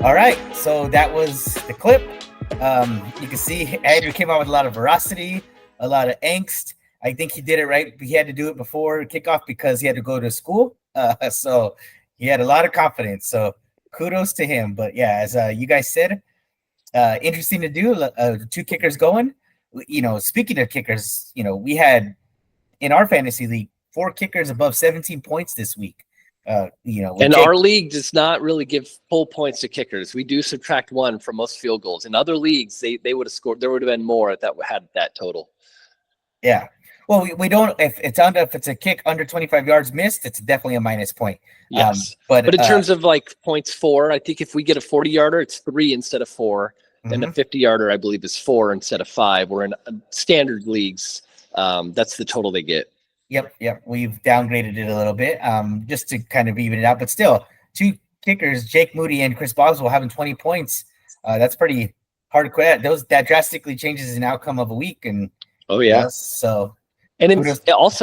All right, so that was the clip. You can see Andrew came out with a lot of veracity, a lot of angst. I think he did it right. He had to do it before kickoff because he had to go to school. So he had a lot of confidence. So kudos to him. But yeah, as you guys said, interesting to do. Two kickers going. Speaking of kickers, we had in our fantasy league 4 kickers above 17 points this week. And our league does not really give full points to kickers. We do subtract 1 from most field goals. In other leagues, they would have scored. There would have been more that had that total. Yeah. Well, we don't. If it's a kick under 25 yards missed, it's definitely a minus point. Yes, but in terms of like points for, I think if we get a 40-yarder, it's 3 instead of 4. Then a 50-yarder, I believe, is 4 instead of 5. We're in standard leagues. That's the total they get. Yep. We've downgraded it a little bit, just to kind of even it out. But still, 2 kickers, Jake Moody and Chris Boswell, having 20 points. That's pretty hard to quit. That drastically changes an outcome of a week. And also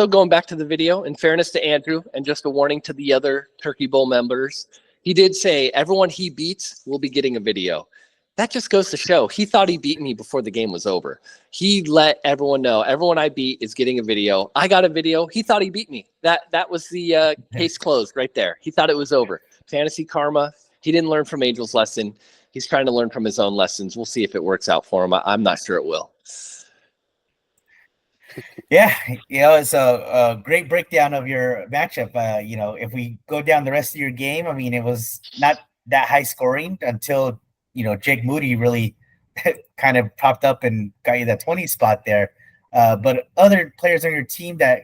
going back to the video, in fairness to Andrew, and just a warning to the other Turkey Bowl members, he did say everyone he beats will be getting a video. That just goes to show he thought he beat me before the game was over. He let everyone know, everyone I beat is getting a video. I got a video. He thought he beat me. That was the case closed right there. He thought it was over. Fantasy karma. He didn't learn from Angel's lesson. He's trying to learn from his own lessons. We'll see if it works out for him. I'm not sure it will. Yeah, it's a great breakdown of your matchup. If we go down the rest of your game, I mean, it was not that high scoring until Jake Moody really kind of popped up and got you that 20 spot there. But other players on your team that,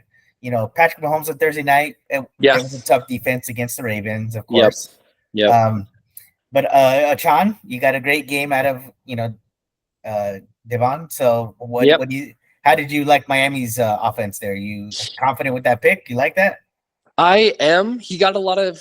Patrick Mahomes on Thursday night, it was a tough defense against the Ravens, of course. Yep. But Achan, you got a great game out of, Devon. So how did you like Miami's offense there? You confident with that pick? You like that? I am. He got a lot of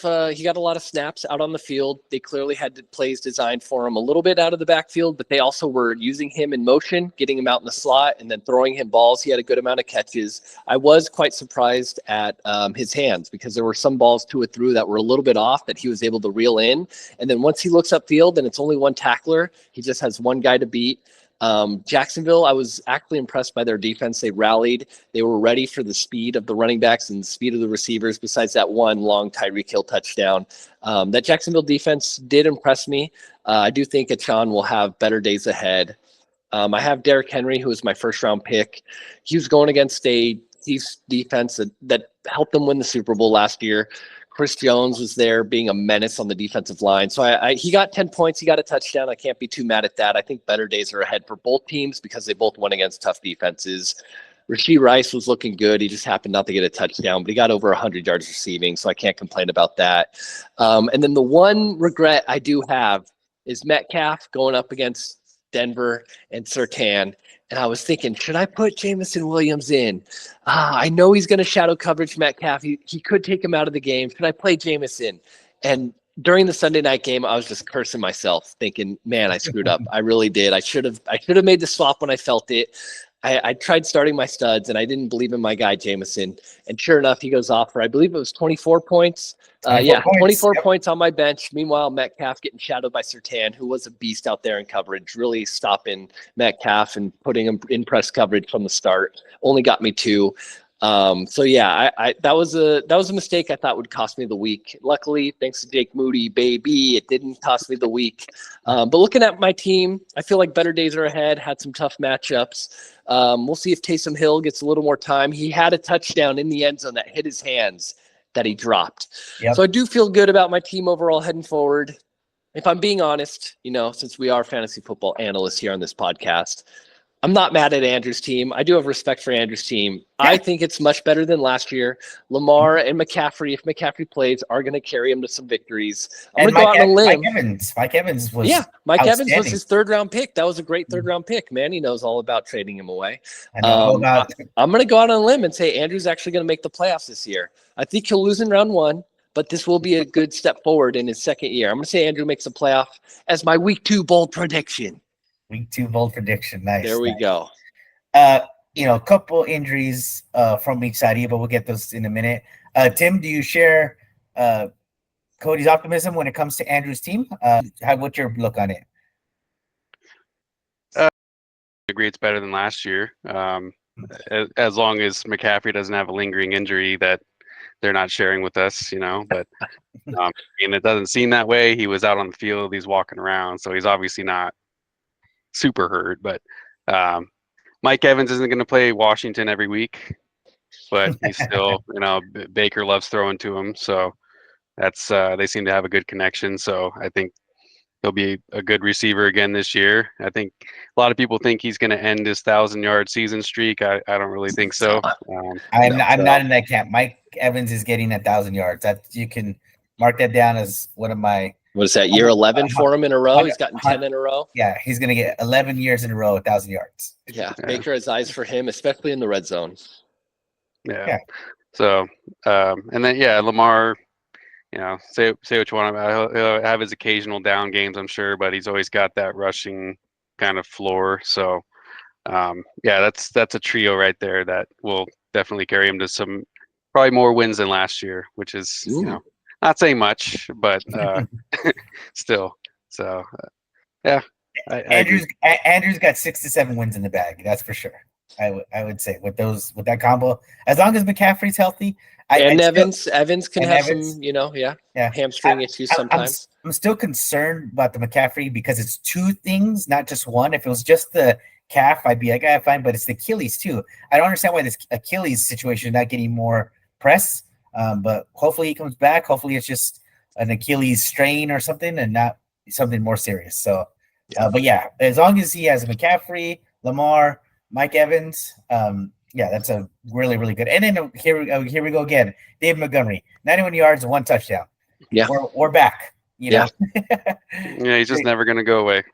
snaps out on the field. They clearly had plays designed for him a little bit out of the backfield, but they also were using him in motion, getting him out in the slot, and then throwing him balls. He had a good amount of catches. I was quite surprised at his hands because there were some balls to it through that were a little bit off that he was able to reel in. And then once he looks upfield and it's only one tackler, he just has one guy to beat. Jacksonville, I was actually impressed by their defense. They rallied. They were ready for the speed of the running backs and the speed of the receivers, besides that one long Tyreek Hill touchdown. That Jacksonville defense did impress me. I do think Achan will have better days ahead. I have Derrick Henry, who was my first-round pick. He was going against a Chiefs defense that helped them win the Super Bowl last year. Chris Jones was there being a menace on the defensive line. So he got 10 points. He got a touchdown. I can't be too mad at that. I think better days are ahead for both teams because they both went against tough defenses. Rashee Rice was looking good. He just happened not to get a touchdown, but he got over 100 yards receiving, so I can't complain about that. And then the one regret I do have is Metcalf going up against Denver and Surtain. And I was thinking, should I put Jameson Williams in? I know he's going to shadow coverage Metcalf. He could take him out of the game. Should I play Jameson? And during the Sunday night game, I was just cursing myself, thinking, man, I screwed up. I really did. I should have made the swap when I felt it. I tried starting my studs, and I didn't believe in my guy Jameson. And sure enough, he goes off for, I believe it was 24 points. 24 points on my bench. Meanwhile, Metcalf getting shadowed by Surtain, who was a beast out there in coverage, really stopping Metcalf and putting him in press coverage from the start. Only got me 2. That was a mistake I thought would cost me the week. Luckily, thanks to Jake Moody, baby, it didn't cost me the week. But looking at my team, I feel like better days are ahead. Had some tough matchups. We'll see if Taysom Hill gets a little more time. He had a touchdown in the end zone that hit his hands that he dropped. Yep. So I do feel good about my team overall heading forward. If I'm being honest, since we are fantasy football analysts here on this podcast, I'm not mad at Andrew's team. I do have respect for Andrew's team. Yeah. I think it's much better than last year. Lamar and McCaffrey, if McCaffrey plays, are going to carry him to some victories. I'm going to go out on a limb. Mike Evans was Mike Evans was his 3rd-round pick. That was a great 3rd-round pick. Man, he knows all about trading him away. I'm going to go out on a limb and say Andrew's actually going to make the playoffs this year. I think he'll lose in round 1, but this will be a good step forward in his 2nd year. I'm going to say Andrew makes a playoff as my week 2 bold prediction. Week 2 bold prediction. Nice. There we go. A couple injuries from each side here, but we'll get those in a minute. Tim, do you share Cody's optimism when it comes to Andrew's team. What's your look on it? I agree it's better than last year. As long as McCaffrey doesn't have a lingering injury that they're not sharing with us, but and it doesn't seem that way. He was out on the field, he's walking around, so he's obviously not super hurt. But Mike Evans isn't going to play Washington every week, but he's still, Baker loves throwing to him, so that's they seem to have a good connection. So I think he'll be a good receiver again this year. I think a lot of people think he's going to end his 1,000-yard season streak. I don't really think so. I'm not in that camp. Mike Evans is getting 1,000 yards. That you can mark that down as one of my. What is that, year 11 for him in a row? He's gotten 10 in a row. Yeah, he's going to get 11 years in a row, 1,000 yards. Yeah, Baker has eyes for him, especially in the red zone. Yeah. So, and then Lamar. Say what you want about. He'll have his occasional down games, I'm sure, but he's always got that rushing kind of floor. So, that's a trio right there that will definitely carry him to some probably more wins than last year, which is not saying much, but still. So, Andrew's got 6 to 7 wins in the bag. That's for sure. I would say with that combo, as long as McCaffrey's healthy. Evans can have some, hamstring issues sometimes. I'm still concerned about the McCaffrey because it's two things, not just one. If it was just the calf, I'd be like, fine, but it's the Achilles too. I don't understand why this Achilles situation is not getting more press, but hopefully he comes back. Hopefully it's just an Achilles strain or something and not something more serious. So, but as long as he has McCaffrey, Lamar, Mike Evans, that's a really, really good. And then here we go again. David Montgomery, 91 yards, 1 touchdown. Yeah, we're back. You know? He's just never gonna go away.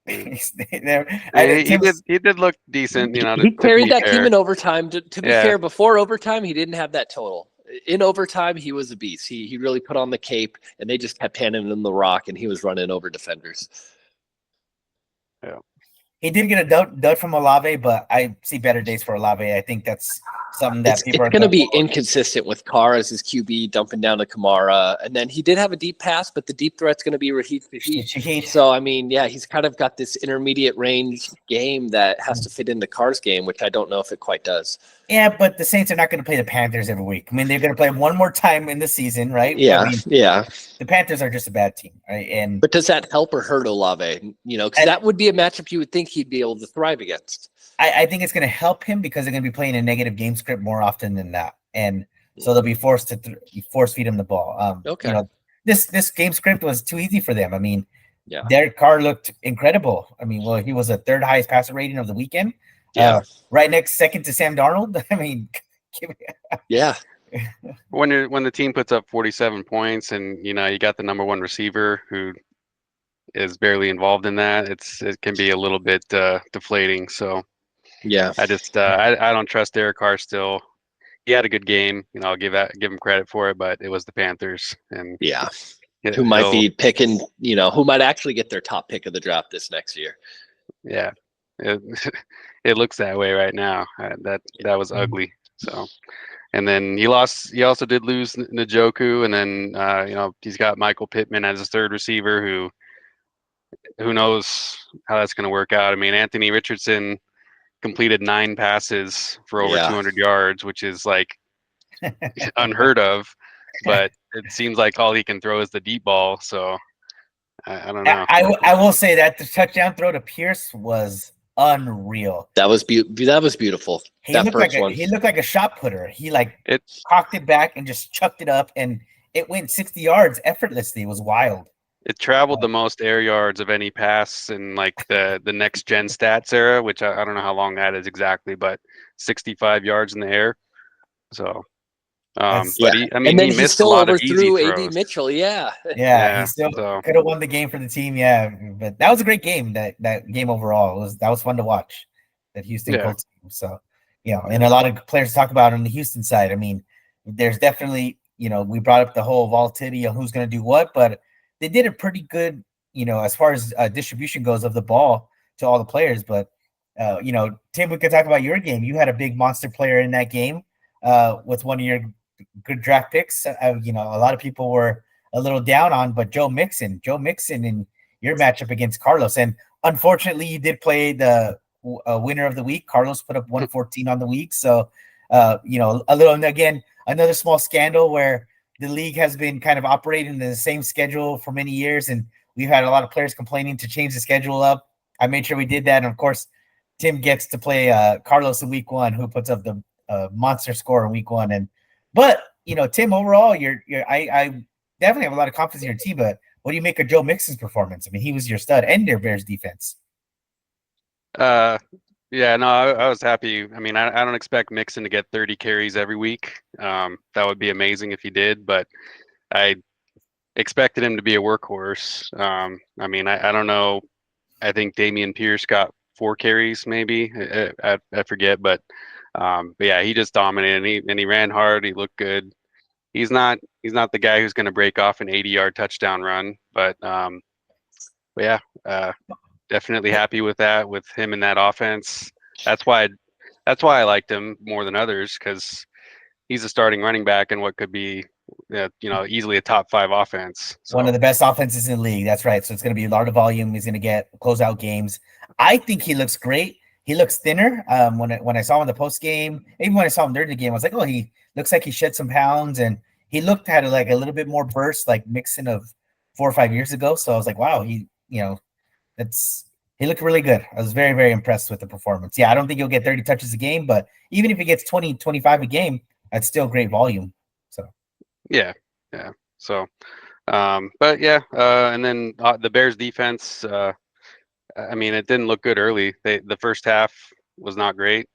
He did look decent. He carried that team in overtime. To be fair, before overtime, he didn't have that total. In overtime, he was a beast. He really put on the cape, and they just kept handing him the rock, and he was running over defenders. Yeah. He did get a dud from Olave, but I see better days for Olave. I think that's something that it's going to be inconsistent with Carr as his QB dumping down to Kamara. And then he did have a deep pass, but the deep threat's going to be Rashid. So, I mean, he's kind of got this intermediate range game that has to fit into Carr's game, which I don't know if it quite does. Yeah, but the Saints are not going to play the Panthers every week. I mean, they're going to play one more time in the season, right? Yeah, The Panthers are just a bad team, right? But does that help or hurt Olave? Because that would be a matchup you would think he'd be able to thrive against. I think it's going to help him because they're going to be playing a negative game script more often than not, and so they'll be forced to force feed him the ball. This game script was too easy for them. I mean, Derek Carr looked incredible. I mean, he was the 3rd highest passer rating of the weekend. Right second to Sam Darnold. I mean, when the team puts up 47 points and you got the number 1 receiver who is barely involved in that, it can be a little bit deflating. So I just I don't trust Derek Carr still. He had a good game. I'll give him credit for it, but it was the Panthers and who might be picking. Who might actually get their top pick of the draft this next year. Yeah. It looks that way right now. That was ugly. So, and then he lost. He also did lose Njoku, and then he's got Michael Pittman as his 3rd receiver. Who knows how that's going to work out? I mean, Anthony Richardson completed 9 passes for over 200 yards, which is like unheard of. But it seems like all he can throw is the deep ball. So I don't know. I will say that the touchdown throw to Pierce was unreal. That was beautiful. He looked like a shot putter. He cocked it back and just chucked it up, and it went 60 yards effortlessly. It was wild. It traveled the most air yards of any pass in the next gen stats era, which I don't know how long that is exactly, but 65 yards in the air. So, but he missed a lot of easy throws. A.D. Mitchell, he still could have won the game for the team. Yeah, but that was a great game. That game overall that was fun to watch. That Houston Colts team. So, and a lot of players talk about on the Houston side. I mean, there's definitely we brought up the whole volatility of who's going to do what, but they did a pretty good, as far as distribution goes of the ball to all the players. But, Tim, we could talk about your game. You had a big monster player in that game with one of your good draft picks. A lot of people were a little down on, but Joe Mixon in your matchup against Carlos. And unfortunately, you did play the winner of the week. Carlos put up 114 on the week. So, you know, a little, again, another small scandal where the league has been kind of operating in the same schedule for many years. And we've had a lot of players complaining to change the schedule up. I made sure we did that. And of course, Tim gets to play Carlos in week 1, who puts up the monster score in week 1. But you know, Tim, overall, I definitely have a lot of confidence in your team. But what do you make of Joe Mixon's performance? I mean, he was your stud and their Bears defense. Yeah, no, I was happy. I mean, I don't expect Mixon to get 30 carries every week. That would be amazing if he did, but I expected him to be a workhorse. I mean, I don't know. I think Damian Pierce got 4 carries, maybe. I forget, but yeah, he just dominated, and he ran hard. He looked good. He's not the guy who's going to break off an 80-yard touchdown run, but yeah, definitely happy with that, with him in that offense. That's why I liked him more than others, because he's a starting running back in what could be, you know, easily a top 5 offense. So. One of the best offenses in the league. That's right. So it's going to be a lot of volume. He's going to get closeout games. I think he looks great. He looks thinner. When I saw him in the post game, even when I saw him during the game, I was like, oh, he looks like he shed some pounds, and he looked at it like a little bit more burst, like Mixon of 4 or 5 years ago. So I was like, wow, he looked really good. I was very, very impressed with the performance. Yeah, I don't think he'll get 30 touches a game, but even if he gets 20, 25 a game, that's still great volume. So yeah. So, but yeah, and then the Bears defense. I mean, it didn't look good early. The first half was not great.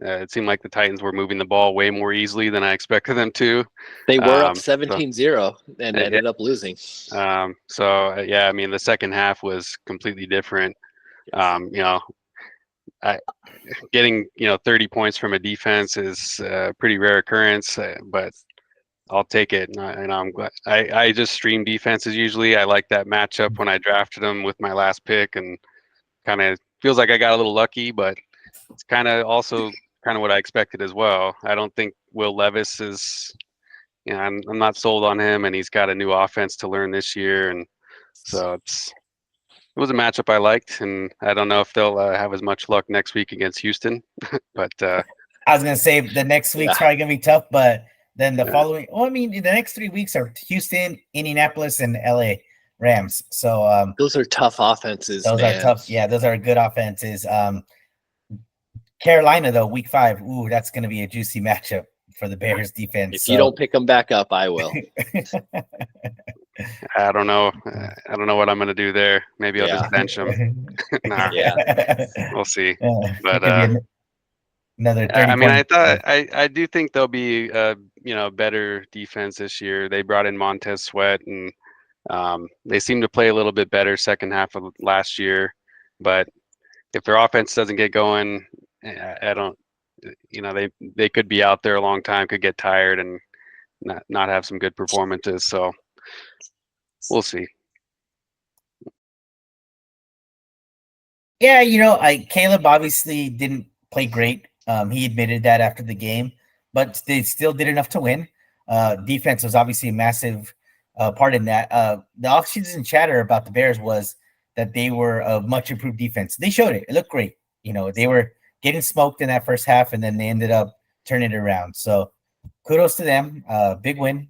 It seemed like the Titans were moving the ball way more easily than I expected them to. They were up 17-0 and ended up losing. So yeah, I mean, the second half was completely different. You know, getting 30 points from a defense is a pretty rare occurrence, but I'll take it. And I'm glad. I just stream defenses usually. I like that matchup when I drafted them with my last pick, and kind of feels like I got a little lucky, but it's kind of also kind of what I expected as well. I don't think Will Levis is, I'm not sold on him, and he's got a new offense to learn this year, and so it was a matchup I liked, and I don't know if they'll have as much luck next week against Houston, but I was gonna say the next week's probably gonna be tough, but then the following, well, I mean, the next 3 weeks are Houston, Indianapolis, and LA Rams. So those are tough offenses. Those are tough. Yeah, those are good offenses. Carolina, though, week 5, ooh, that's going to be a juicy matchup for the Bears defense. If you don't pick them back up, I will. I don't know. I don't know what I'm going to do there. Maybe I'll just bench them. Nah, we'll see. But another 30 I mean, I do think there'll be better defense this year. They brought in Montez Sweat, and they seem to play a little bit better second half of last year. But if their offense doesn't get going, I don't. They could be out there a long time, could get tired, and not have some good performances. So we'll see. Yeah, Caleb obviously didn't play great. He admitted that after the game, but they still did enough to win. Defense was obviously a massive part in that. The offseason chatter about the Bears was that they were a much improved defense. They showed it. It looked great. They were getting smoked in that first half, and then they ended up turning it around. So kudos to them. Big win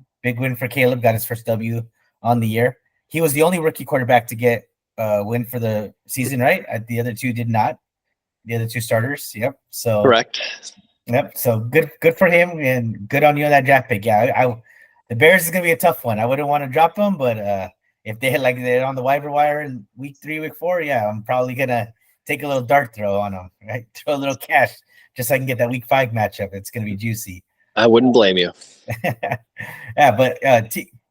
for Caleb. Got his first W on the year. He was the only rookie quarterback to get win for the season, right? The other two did not. The other two starters. Yep. So correct. Yep. So good for him, and good on you on that draft pick. Yeah, the Bears is gonna be a tough one. I wouldn't want to drop them, but if they're on the waiver wire in week 3, week 4, yeah, I'm probably gonna take a little dart throw on them, right? Throw a little cash just so I can get that week 5 matchup. It's gonna be juicy. I wouldn't blame you. Yeah, but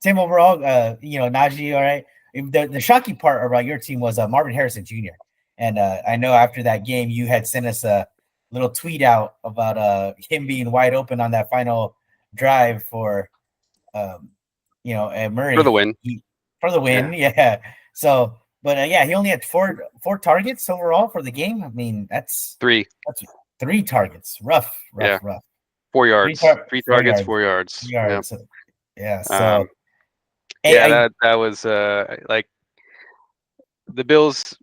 Tim, overall, Najee, all right. The shocking part about your team was Marvin Harrison Jr. And I know after that game, you had sent us a little tweet out about him being wide open on that final drive for, Murray. For the win. Yeah. So, but he only had four targets overall for the game. I mean, that's 3. That's 3 targets. Rough. 4 yards. 3 targets, 4 yards. Yep. So Yeah, that was like the Bills.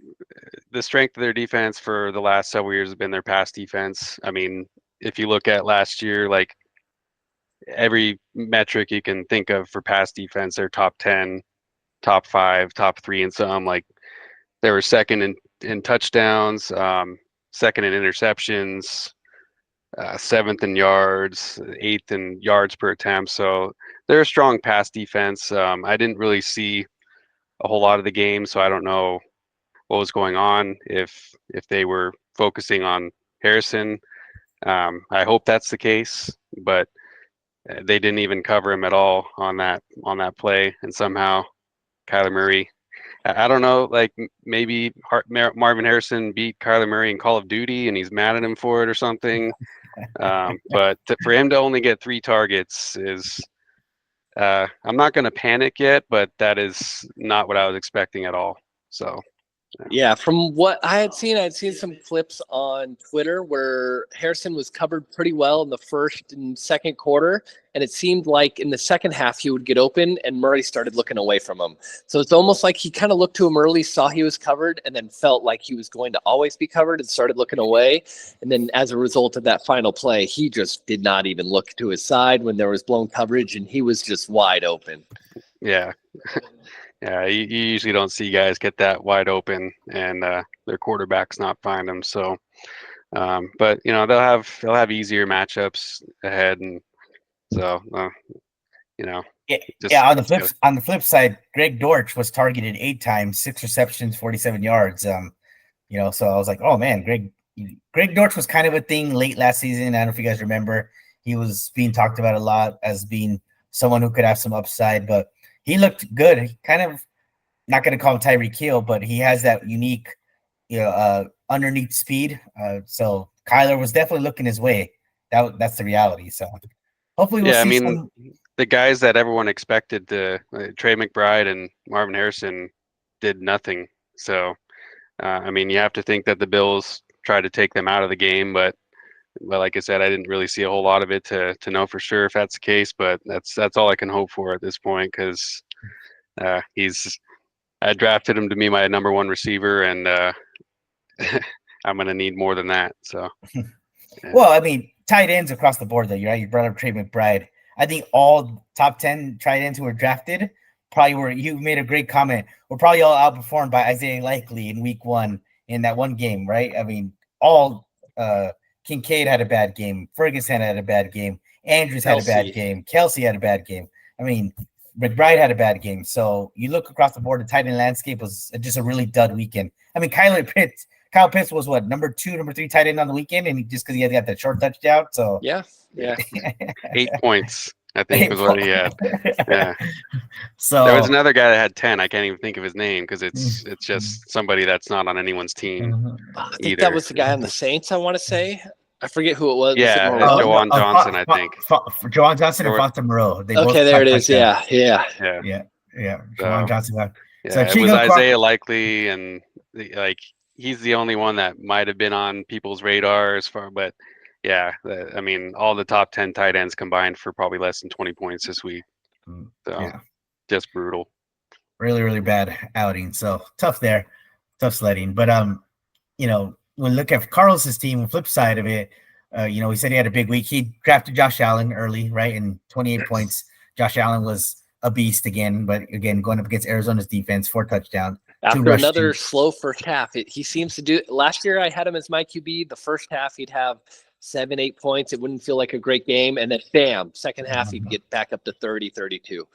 The strength of their defense for the last several years has been their pass defense. I mean, if you look at last year, like every metric you can think of for pass defense, they're top 10, top 5, top 3 in some. Like they were second in touchdowns, second in interceptions, seventh in yards, eighth in yards per attempt. So they're a strong pass defense. I didn't really see a whole lot of the game, so I don't know what was going on if they were focusing on Harrison. I hope that's the case, but they didn't even cover him at all on that play, and somehow Kyler Murray. I don't know, like maybe Marvin Harrison beat Kyler Murray in Call of Duty, and he's mad at him for it or something. But for him to only get 3 targets is, I'm not going to panic yet, but that is not what I was expecting at all. So. Yeah, from what I had seen some clips on Twitter where Harrison was covered pretty well in the first and second quarter, and it seemed like in the second half he would get open and Murray started looking away from him. So it's almost like he kind of looked to him early, saw he was covered, and then felt like he was going to always be covered and started looking away. And then as a result of that final play, he just did not even look to his side when there was blown coverage, and he was just wide open. Yeah. Yeah, you usually don't see guys get that wide open and their quarterbacks not find them. So, but they'll have easier matchups ahead, and so Yeah. On the flip side, Greg Dortch was targeted 8 times, 6 receptions, 47 yards. So I was like, oh man, Greg Dortch was kind of a thing late last season. I don't know if you guys remember. He was being talked about a lot as being someone who could have some upside, but he looked good. He kind of, not going to call him Tyreek Hill, but he has that unique, underneath speed. So Kyler was definitely looking his way. That's the reality. So hopefully we'll see the guys that everyone expected to Trey McBride and Marvin Harrison did nothing. So, you have to think that the Bills tried to take them out of the game, but like I said, I didn't really see a whole lot of it to know for sure if that's the case, but that's all I can hope for at this point, because I drafted him to be my number 1 receiver, and I'm going to need more than that. So, yeah. Well, tight ends across the board, though. You brought up Trey McBride. I think all top 10 tight ends who were drafted you made a great comment, were probably all outperformed by Isaiah Likely in week 1 in that one game, right? Kincaid had a bad game. Ferguson had a bad game. Andrews had a bad game. Kelsey had a bad game. McBride had a bad game. So you look across the board, the tight end landscape was just a really dud weekend. Kyle Pitts was what, number 2, number 3 tight end on the weekend, and just because he had got that short touchdown. So yeah. 8 points, I think, was what he had. Yeah. So there was another guy that had 10. I can't even think of his name because it's just somebody that's not on anyone's team. I think that was the guy on the Saints, I want to say. I forget who it was. Yeah, was Jawan Johnson, I think. Jawan Johnson and Fonta Moreau. Okay, there it is. Yeah. Jawan Johnson. Yeah, so it was Isaiah Likely, and he's the only one that might have been on people's radar as far, but yeah, all the top 10 tight ends combined for probably less than 20 points this week. So just brutal. Really, really bad outing. So tough there, tough sledding. But when we look at Carlos's team, the flip side of it, he said he had a big week. He drafted Josh Allen early, right? And 28 points. Josh Allen was a beast again, but again, going up against Arizona's defense, 4 touchdowns. After another slow first half, he seems to do. Last year, I had him as my QB. The first half, he'd have 7-8 points. It wouldn't feel like a great game. And then bam, second half, he'd get back up to 30, 32.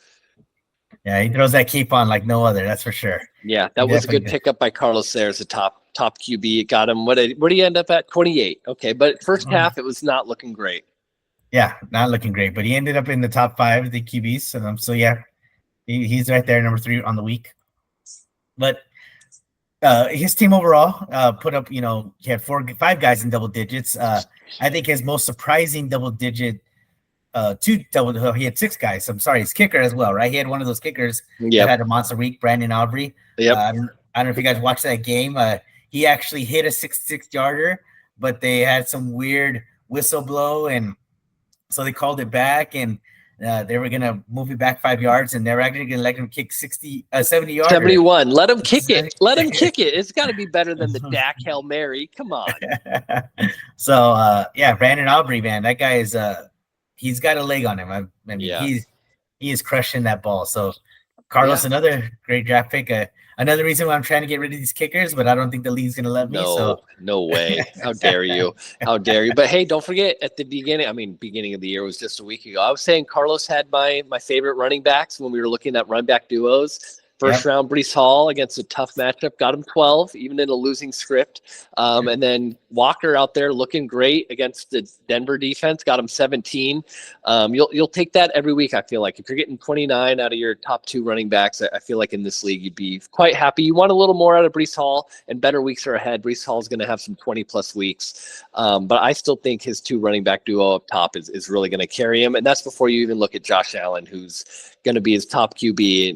Yeah, he throws that cape on like no other. That's for sure. Yeah, that was a good pickup by Carlos there as a top QB. It got him. Where did he end up at? 28. Okay, but first half, it was not looking great. Yeah, not looking great. But he ended up in the top 5 of the QBs. So yeah, he's right there, number 3 on the week. But his team overall put up, he had 5 guys in double digits. I think his most surprising double digit, he had 6 guys. I'm sorry, his kicker as well, right? He had one of those kickers that had a monster week, Brandon Aubrey. Yep. I don't know if you guys watched that game. He actually hit a 66-yarder, but they had some weird whistle blow, and so they called it back. And They were gonna move it back 5 yards, and they're actually gonna let him kick 70 yards. 71. Let him kick it. Let him kick it. It's got to be better than the Dak Hail Mary. Come on. So yeah, Brandon Aubrey, man, that guy is he's got a leg on him. I mean, Yeah. he is crushing that ball. So Carlos, another great draft pick. Another reason why I'm trying to get rid of these kickers, but I don't think the league's gonna let me. So No way. How dare you? How dare you? But hey, don't forget at the beginning of the year was just a week ago. I was saying Carlos had my favorite running backs when we were looking at running back duos. First round, Brees Hall against a tough matchup, got him 12, even in a losing script. And then Walker out there looking great against the Denver defense, got him 17. You'll take that every week, I feel like. If you're getting 29 out of your top 2 running backs, I feel like in this league you'd be quite happy. You want a little more out of Brees Hall, and better weeks are ahead. Brees Hall is going to have some 20-plus weeks. But I still think his 2 running back duo up top is really going to carry him. And that's before you even look at Josh Allen, who's going to be his top QB.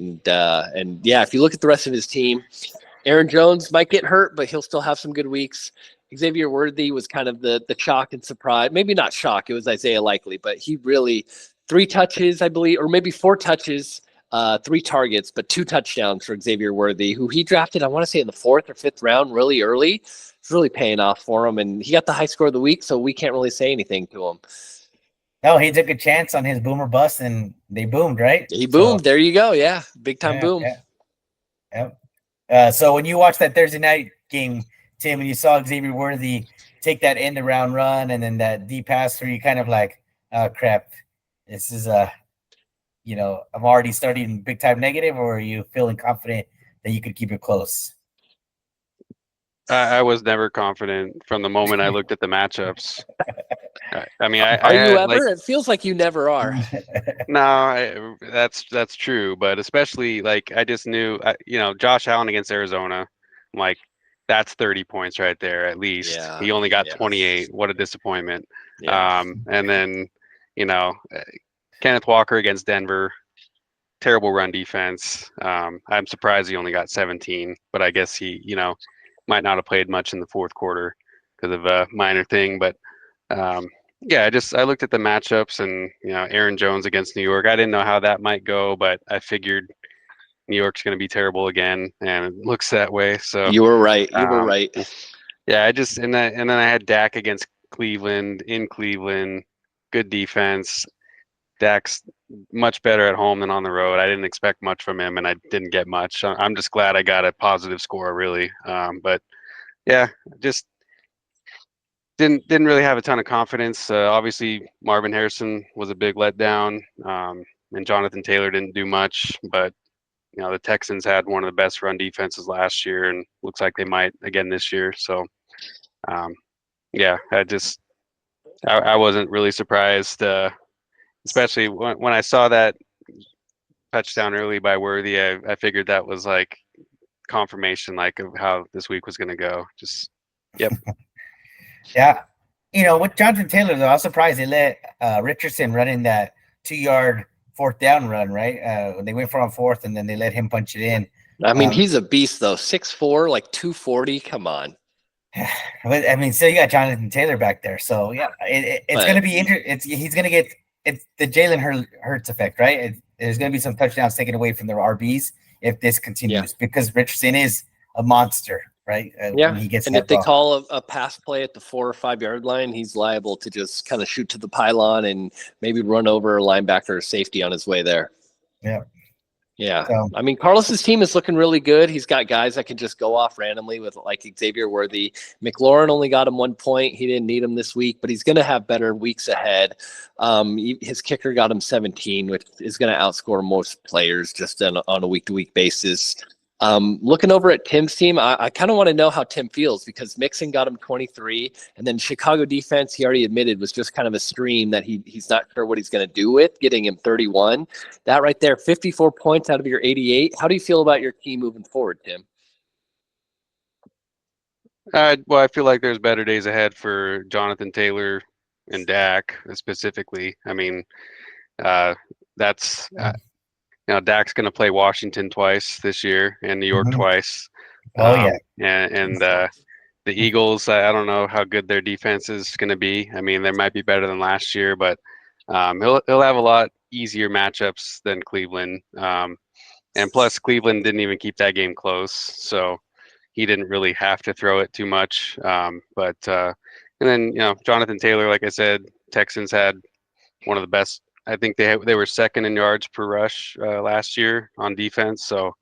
And yeah, if you look at the rest of his team, Aaron Jones might get hurt, but he'll still have some good weeks. Xavier Worthy was kind of the shock and surprise. Maybe not shock. It was Isaiah Likely, but he really 3 touches, I believe, or maybe 4 touches, 3 targets, but 2 touchdowns for Xavier Worthy, who he drafted, I want to say in the 4th or 5th round, really early. It's really paying off for him. And he got the high score of the week, so we can't really say anything to him. No, he took a chance on his boomer bust, and they boomed, right? He boomed. So, there you go. Yeah, big time boom. So when you watched that Thursday night game, Tim, and you saw Xavier Worthy take that end around run and then that deep pass, were you kind of like, oh crap, this is I'm already starting big time negative, or are you feeling confident that you could keep it close? I was never confident from the moment I looked at the matchups. I mean, are you ever? It feels like you never are. No, that's true. But especially I just knew, Josh Allen against Arizona, I'm like, that's 30 points right there at least. Yeah, he only got 28. What a disappointment. Yeah. And then, Kenneth Walker against Denver, terrible run defense. I'm surprised he only got 17, but I guess he, might not have played much in the 4th quarter because of a minor thing. But yeah, I looked at the matchups and, Aaron Jones against New York. I didn't know how that might go, but I figured New York's going to be terrible again, and it looks that way. So you were right. Yeah, and then I had Dak against Cleveland in Cleveland. Good defense. Dak's much better at home than on the road. I didn't expect much from him, and I didn't get much. I'm just glad I got a positive score, really. But yeah, just didn't really have a ton of confidence. Obviously, Marvin Harrison was a big letdown, and Jonathan Taylor didn't do much. But the Texans had one of the best run defenses last year, and looks like they might again this year. So, yeah, I wasn't really surprised. Especially when I saw that touchdown early by Worthy, I figured that was confirmation of how this week was going to go. Just, yep. Yeah. With Jonathan Taylor, though, I was surprised they let Richardson run in that 2-yard 4th down run, right? When they went for on 4th, and then they let him punch it in. I mean, he's a beast, though. 6'4", 240. Come on. I mean, so you got Jonathan Taylor back there. So, yeah, it's going to be interesting. He's going to get – it's the Jalen Hurts effect, right? There's going to be some touchdowns taken away from the RBs if this continues, because Richardson is a monster, right? Yeah, when he gets, and if they call a pass play at the 4 or 5 yard line, he's liable to just kind of shoot to the pylon and maybe run over a linebacker or safety on his way there. Yeah. Yeah. So, I mean, Carlos's team is looking really good. He's got guys that can just go off randomly with Xavier Worthy. McLaurin only got him 1 point. He didn't need him this week, but he's going to have better weeks ahead. His kicker got him 17, which is going to outscore most players just on a week-to-week basis. Looking over at Tim's team, I kind of want to know how Tim feels, because Mixon got him 23, and then Chicago defense, he already admitted, was just kind of a stream that he's not sure what he's going to do with, getting him 31. That right there, 54 points out of your 88. How do you feel about your team moving forward, Tim? Well, I feel like there's better days ahead for Jonathan Taylor and Dak specifically. I mean, that's Dak's going to play Washington twice this year and New York twice. Oh, yeah. And the Eagles, I don't know how good their defense is going to be. I mean, they might be better than last year, but he'll have a lot easier matchups than Cleveland. And plus, Cleveland didn't even keep that game close, so he didn't really have to throw it too much. And then Jonathan Taylor, like I said, Texans had one of the best. I think they were second in yards per rush last year on defense. So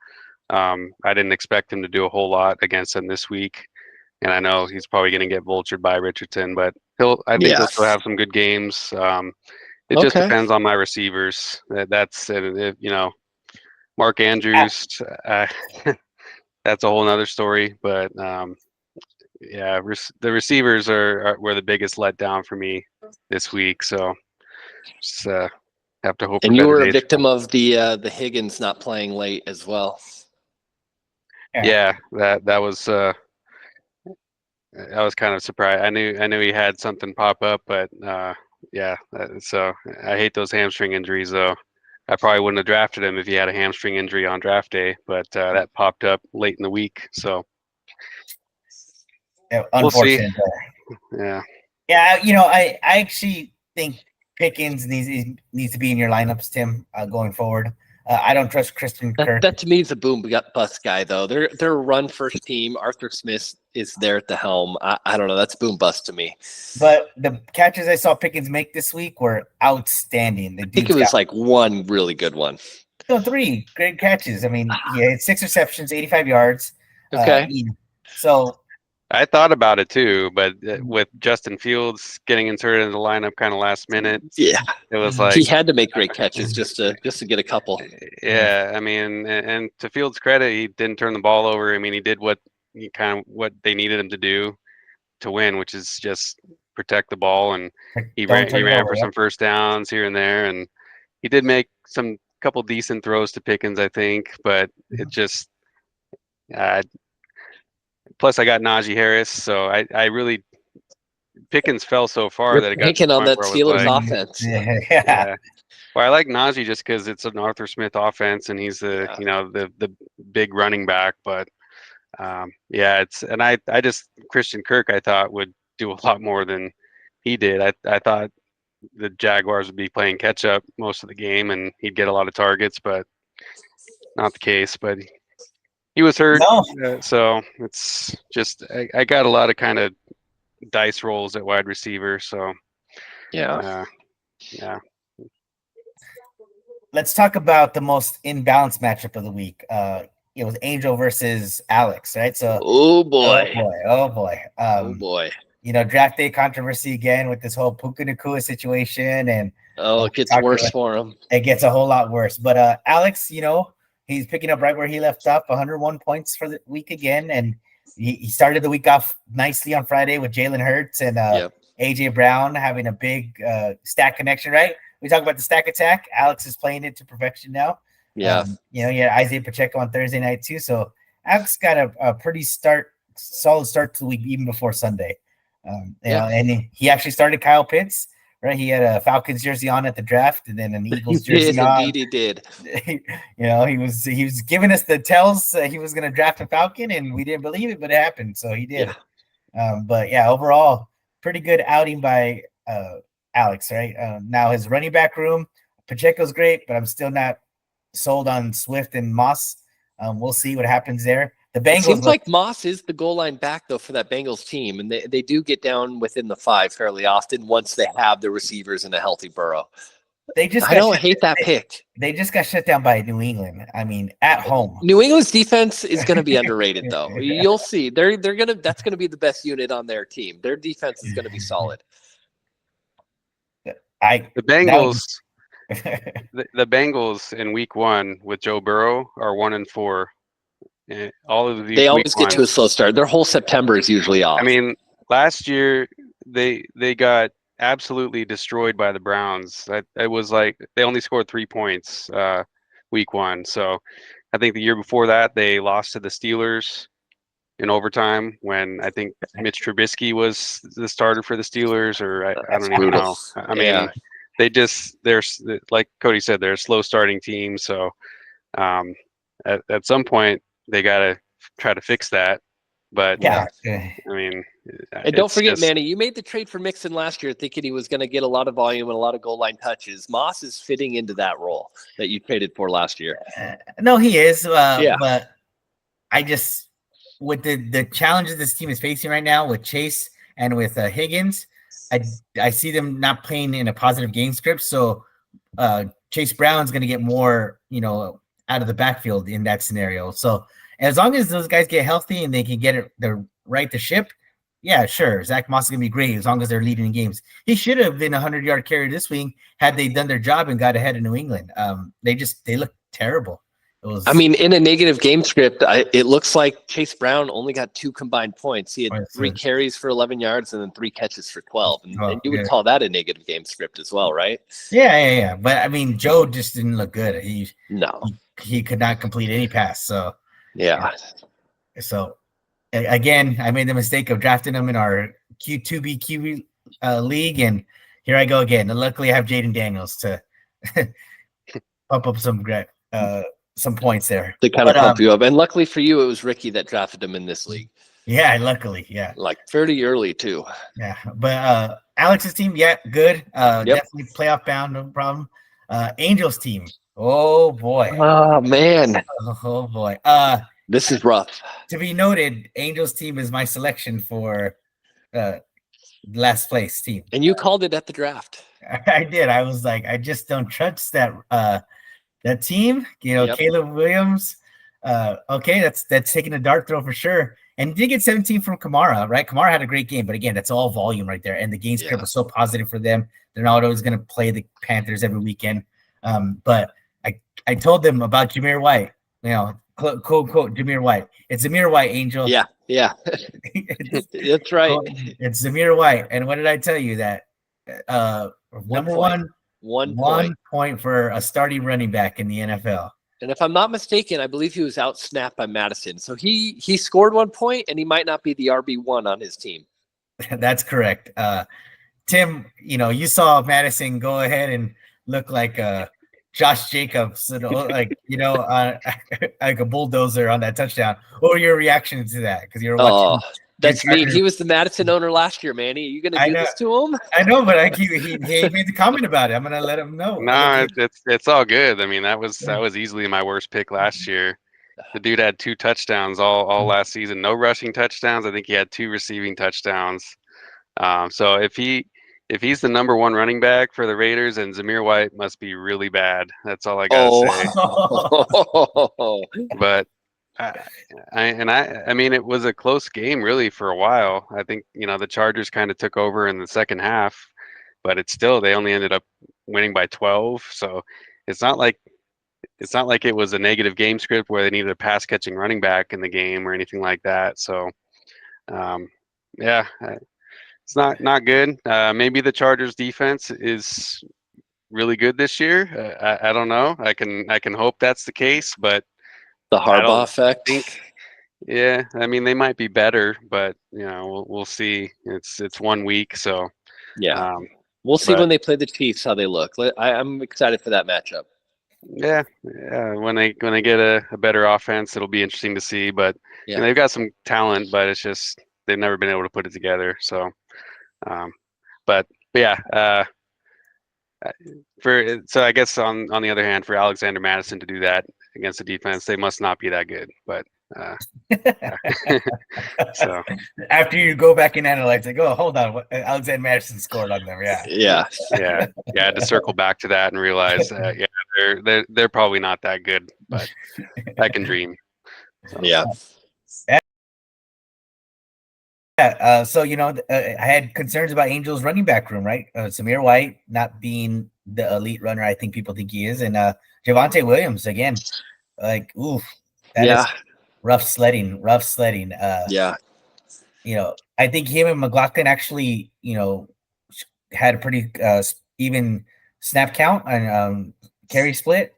I didn't expect him to do a whole lot against them this week. And I know he's probably going to get vultured by Richardson, but I think he'll still have some good games. It just depends on my receivers. That's it. Mark Andrews. That's a whole nother story. But yeah, the receivers were the biggest letdown for me this week. So just have to hope. And for you better were a days. victim of the Higgins not playing late as well. Yeah, that was. I was kind of surprised. I knew he had something pop up, but yeah. So I hate those hamstring injuries, though. I probably wouldn't have drafted him if he had a hamstring injury on draft day, but that popped up late in the week. So unfortunate. We'll see. Yeah. Yeah, I actually think Pickens needs to be in your lineups, Tim, going forward. I don't trust Christian Kirk. That to me is a boom bust guy, though. They're a run first team. Arthur Smith is there at the helm. I don't know. That's boom bust to me. But the catches I saw Pickens make this week were outstanding. I think it was like one really good one. No, 3 great catches. I mean, he had 6 receptions, 85 yards. Okay. So I thought about it too, but with Justin Fields getting inserted in the lineup kind of last minute, yeah, it was like he had to make great catches just to get a couple. Yeah, I mean, and to Fields' credit, he didn't turn the ball over. I mean, he did what they needed him to do to win, which is just protect the ball, and he ran for some first downs here and there, and he did make some couple decent throws to Pickens, I think, but it just. Plus, I got Najee Harris, so I really Pickens fell so far that it got on that Steelers offense. Yeah. Well, I like Najee just because it's an Arthur Smith offense, and he's the the big running back. But I just Christian Kirk I thought would do a lot more than he did. I thought the Jaguars would be playing catch up most of the game, and he'd get a lot of targets, but not the case. But he was hurt, so it's just I got a lot of kind of dice rolls at wide receiver. So yeah. Let's talk about the most imbalanced matchup of the week. It was Angel versus Alex, right? So oh boy. Draft day controversy again with this whole Puka Nacua situation, and it gets worse for him. It gets a whole lot worse. But Alex, he's picking up right where he left off, 101 points for the week again, and he started the week off nicely on Friday with Jalen Hurts and AJ Brown having a big stack connection, right? We talk about the stack attack. Alex is playing it to perfection now. Yeah. Isaiah Pacheco on Thursday night too. So Alex got a pretty solid start to the week even before Sunday. And he actually started Kyle Pitts, right? He had a Falcons jersey on at the draft, and then an Eagles jersey on. Indeed, he did. He was giving us the tells he was going to draft a Falcon, and we didn't believe it, but it happened. So he did. Yeah. Overall, pretty good outing by Alex, right? Now his running back room, Pacheco's great, but I'm still not sold on Swift and Moss. We'll see what happens there. The Bengals. It seems like Moss is the goal line back though for that Bengals team, and they do get down within the 5 fairly often once they have the receivers in a healthy Burrow. I don't hate that pick. They just got shut down by New England. I mean, at home. New England's defense is going to be underrated, though. You'll see. That's going to be the best unit on their team. Their defense is going to be solid. The Bengals in week 1 with Joe Burrow are 1-4. All of these they always get to a slow start. Their whole September is usually off. I mean, last year they got absolutely destroyed by the Browns. It was like they only scored 3 points week 1. So I think the year before that they lost to the Steelers in overtime when I think Mitch Trubisky was the starter for the Steelers, or I don't even know. I mean, they're like Cody said, they're a slow starting team. So at some point they got to try to fix that. But Yeah. I mean, And don't it's forget, just- Manny, you made the trade for Mixon last year thinking he was going to get a lot of volume and a lot of goal line touches. Moss is fitting into that role that you traded for last year. No, he is. Yeah. But I just, with the challenges this team is facing right now with Chase and with Higgins, I see them not playing in a positive game script. So Chase Brown's going to get more, out of the backfield in that scenario. So as long as those guys get healthy and they can get it, the right to ship, yeah, sure. Zach Moss is going to be great as long as they're leading in games. He should have been a 100-yard carry this week had they done their job and got ahead of New England. They look terrible. I mean, in a negative game script, it looks like Chase Brown only got 2 combined points. He had 3 carries for 11 yards and then 3 catches for 12. And you would call that a negative game script as well, right? Yeah. But I mean, Joe just didn't look good. He could not complete any pass. So yeah. So again, I made the mistake of drafting him in our Q2B QB league, and here I go again. And luckily, I have Jaden Daniels to pump up some points there. To kind of pump you up. And luckily for you, it was Ricky that drafted him in this league. Yeah, luckily, yeah. Like fairly early, too. Yeah, but Alex's team, yeah, good. Definitely playoff bound, no problem. Angels team, oh, boy. Oh, man. Oh, boy. This is rough. To be noted, Angels team is my selection for last place team. And you called it at the draft. I did. I was like, I just don't trust that team. Caleb Williams. Okay, that's taking a dart throw for sure. And did get 17 from Kamara, right? Kamara had a great game, but again, that's all volume right there. And the game script was so positive for them. They're not always going to play the Panthers every weekend. But I told them about Jameer White. Quote unquote Jameer White. It's Zamir White, Angel. Yeah. That's right. It's Zamir White. And what did I tell you? That one point for a starting running back in the NFL. And if I'm not mistaken, I believe he was out-snapped by Madison. So he scored 1 point, and he might not be the RB1 on his team. That's correct. Tim, you saw Madison go ahead and look like Josh Jacobs, like a bulldozer on that touchdown. What were your reactions to that? Because you're watching. That's me. He was the Madison owner last year, Manny. Are you going to do this to him? I know, but he made the comment about it. I'm going to let him know. No, it's all good. I mean, that was easily my worst pick last year. The dude had 2 touchdowns all last season. No rushing touchdowns. I think he had 2 receiving touchdowns. So if he's the number 1 running back for the Raiders, and Zamir White must be really bad. That's all I gotta say. But I mean, it was a close game really for a while. I think the Chargers kind of took over in the second half, but they only ended up winning by 12. So it's not like it was a negative game script where they needed a pass catching running back in the game or anything like that. So it's not good. Maybe the Chargers defense is really good this year. I don't know. I can hope that's the case, but the Harbaugh effect. Yeah, I mean they might be better, but we'll see. It's 1 week, so yeah, we'll see when they play the Chiefs how they look. I'm excited for that matchup. Yeah. When they get a better offense, it'll be interesting to see. But they've got some talent, but it's just they've never been able to put it together. So, but yeah. So I guess on the other hand, for Alexander Madison to do that against the defense, they must not be that good. But so after you go back and analyze, like, oh, hold on, Alexander Madison scored on them. Yeah. I had to circle back to that and realize, they're probably not that good, but I can dream. So. Yeah. So I had concerns about Angels running back room, right? Zamir White not being the elite runner I think people think he is, and Javonte Williams again, like, oof, that is rough sledding. I think him and McLaughlin actually, had a pretty even snap count and carry split,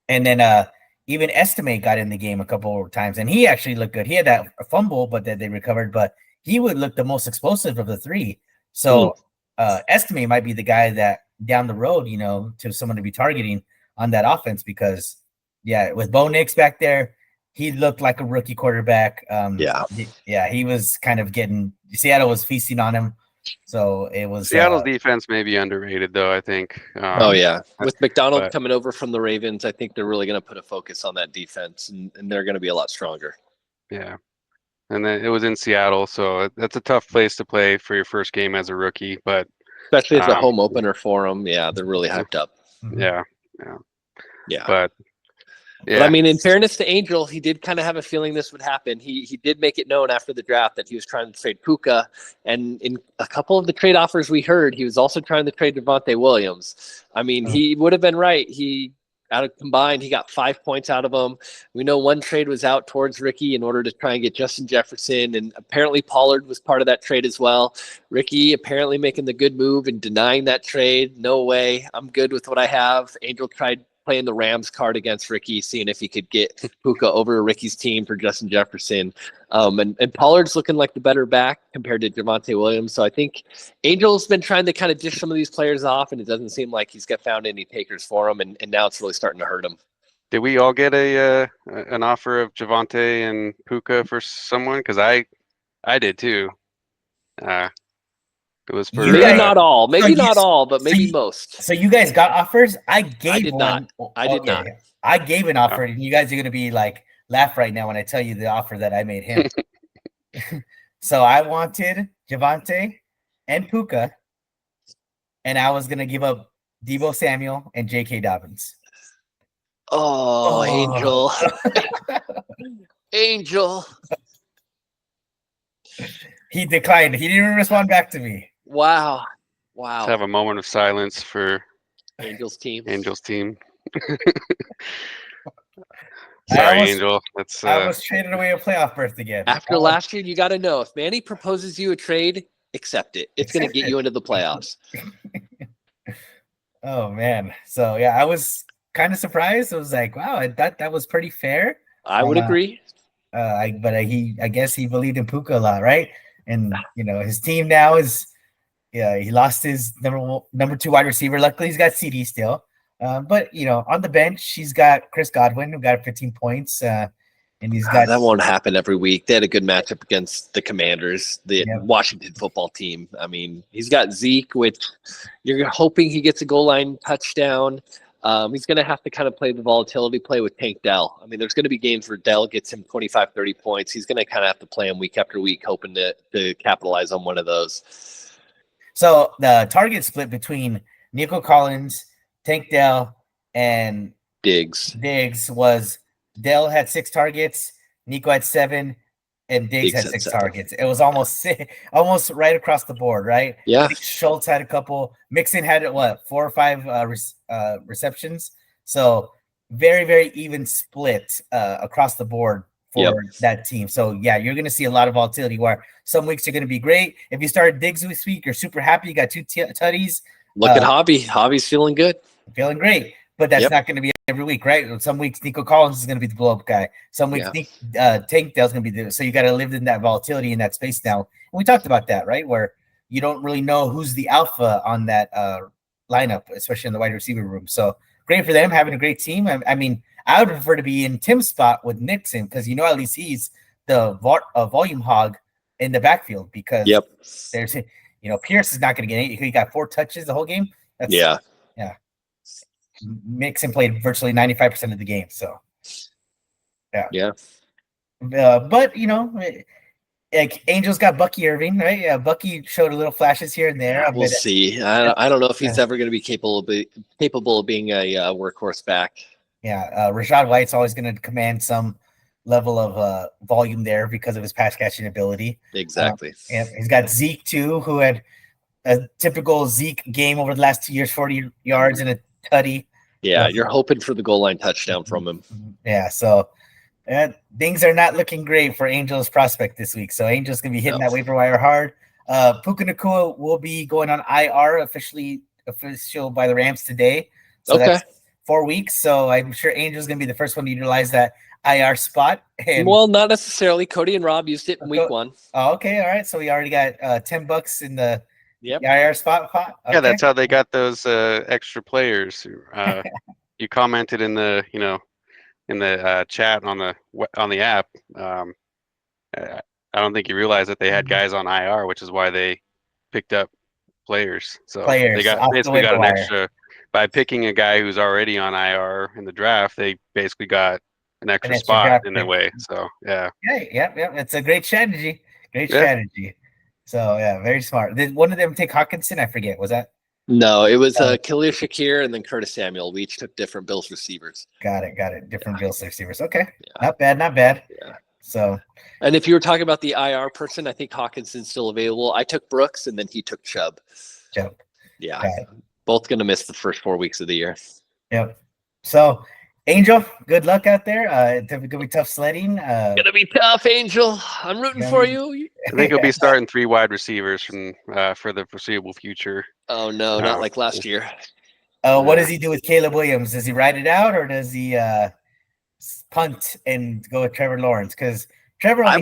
and then even Estimate got in the game a couple of times, and he actually looked good. He had that fumble, but that they recovered, but he would look the most explosive of the 3. So Estimate might be the guy that down the road, to someone to be targeting on that offense because, with Bo Nix back there, he looked like a rookie quarterback. Yeah. He was kind of getting Seattle was feasting on him, so it was Seattle's defense may be underrated, though. I think. Oh yeah, with McDonald but- coming over from the Ravens, I think they're really going to put a focus on that defense, and they're going to be a lot stronger. Yeah, and then it was in Seattle, so that's a tough place to play for your first game as a rookie. But Especially as a home opener for them, yeah, they're really hyped up. yeah. Yeah. But But I mean, in fairness to Angel, he did kind of have a feeling this would happen. He did make it known after the draft that he was trying to trade Puka, and in a couple of the trade offers we heard, he was also trying to trade Devontae Williams. I mean, he would have been right. He out of combined, he got 5 points out of him. We know one trade was out towards Ricky in order to try and get Justin Jefferson, and apparently Pollard was part of that trade as well. Ricky apparently making the good move and denying that trade. No way. I'm good with what I have. Angel tried playing the Rams card against Ricky, seeing if he could get Puka over to Ricky's team for Justin Jefferson. And Pollard's looking like the better back compared to Javonte Williams. So I think Angel's been trying to kind of dish some of these players off, and it doesn't seem like he's found any takers for him. And now it's really starting to hurt him. did we all get an offer of Javonte and Puka for someone? Because I did too. It was for Maybe not all, maybe not you- all, but maybe you- most. So you guys got offers? I gave did one. not. I did not. I gave an offer, and you guys are gonna be like laugh right now when I tell you the offer that I made him. So I wanted Javonte and Puka, and I was gonna give up Debo Samuel and J.K. Dobbins. Oh, Angel. Angel. He declined. He didn't even respond back to me. Wow. Let's have a moment of silence for Angel's team. Angel's team. I Sorry, almost- Angel. That's I was traded away a playoff berth again. After last year, you got to know if Manny proposes you a trade, accept it. It's going to get you into the playoffs. Oh man. So yeah, I was kind of surprised. I was like, wow, I thought that was pretty fair. I would agree. I guess he believed in Puka a lot, right? And his team now is, he lost his number 2 wide receiver. Luckily, he's got CD still. But on the bench, he's got Chris Godwin, who got 15 points, and he's got That won't happen every week. They had a good matchup against the Commanders, the Washington football team. I mean, he's got Zeke, which you're hoping he gets a goal line touchdown. He's going to have to kind of play the volatility play with Tank Dell. I mean, there's going to be games where Dell gets him 25, 30 points. He's going to kind of have to play him week after week, hoping to capitalize on one of those. So the target split between Nico Collins, Tank Dell, and Diggs was Dell had 6 targets, Nico had 7, and Diggs had 6 targets. It was almost right across the board, right? Yeah. I think Schultz had a couple. Mixon had 4 or 5 receptions. So very, very even split across the board for that team. So yeah, you're going to see a lot of volatility where some weeks are going to be great. If you started Diggs this week, you're super happy. You got 2 tutties. Look at Hobby. Hobby's feeling good. Feeling great. But that's not going to be every week, right? Some weeks Nico Collins is going to be the blow up guy. Some weeks Tank Dell's going to be so you got to live in that volatility in that space now. And we talked about that, right? Where you don't really know who's the alpha on that lineup, especially in the wide receiver room. So great for them having a great team. I mean, I would prefer to be in Tim's spot with Nixon because at least he's the volume hog in the backfield because there's Pierce is not going to get 8. He got 4 touches the whole game. Yeah. Mixon played virtually 95% of the game. So, yeah. But like Angels got Bucky Irving, right? Yeah, Bucky showed a little flashes here and there. We'll see. I don't know if he's ever going to be capable of being a workhorse back. Yeah, Rashad White's always going to command some level of volume there because of his pass catching ability. Exactly. And he's got Zeke too, who had a typical Zeke game over the last 2 years, 40 yards and a tutty. Yeah, you're hoping for the goal line touchdown from him. Yeah, so things are not looking great for Angels prospect this week. So Angels going to be hitting that waiver wire hard. Puka Nacua will be going on IR official by the Rams today. So that's 4 weeks. So I'm sure Angels going to be the first one to utilize that IR spot. And well, not necessarily. Cody and Rob used it in week 1. Oh, okay. All right. So we already got $10 in the IR spot. Okay. Yeah, that's how they got those extra players. You commented in the in the chat on the app. I don't think you realize that they had guys on IR, which is why they picked up players. So they got off the basically waiver got an wire. extra by picking a guy who's already on IR in the draft. They basically got an extra spot draft in a pick. way. So yeah. Yeah. It's a great strategy. Great Yeah. strategy. So yeah, very smart. Did one of them take Hawkinson? I forget. Was that? No, it was Khalil Shakir and then Curtis Samuel. We each took different Bills receivers. Got it. Different Bills receivers. Okay. Yeah. Not bad. Yeah. So, and if you were talking about the IR person, I think Hawkinson's still available. I took Brooks and then he took Chubb. Yeah. Both going to miss the first 4 weeks of the year. Yep. So, Angel, good luck out there. It's going to be tough sledding. Gonna be tough, Angel. I'm rooting for you. I think he'll be starting 3 wide receivers from for the foreseeable future. Oh no, not like last year. What does he do with Caleb Williams? Does he ride it out or does he punt and go with Trevor Lawrence? Because Trevor, I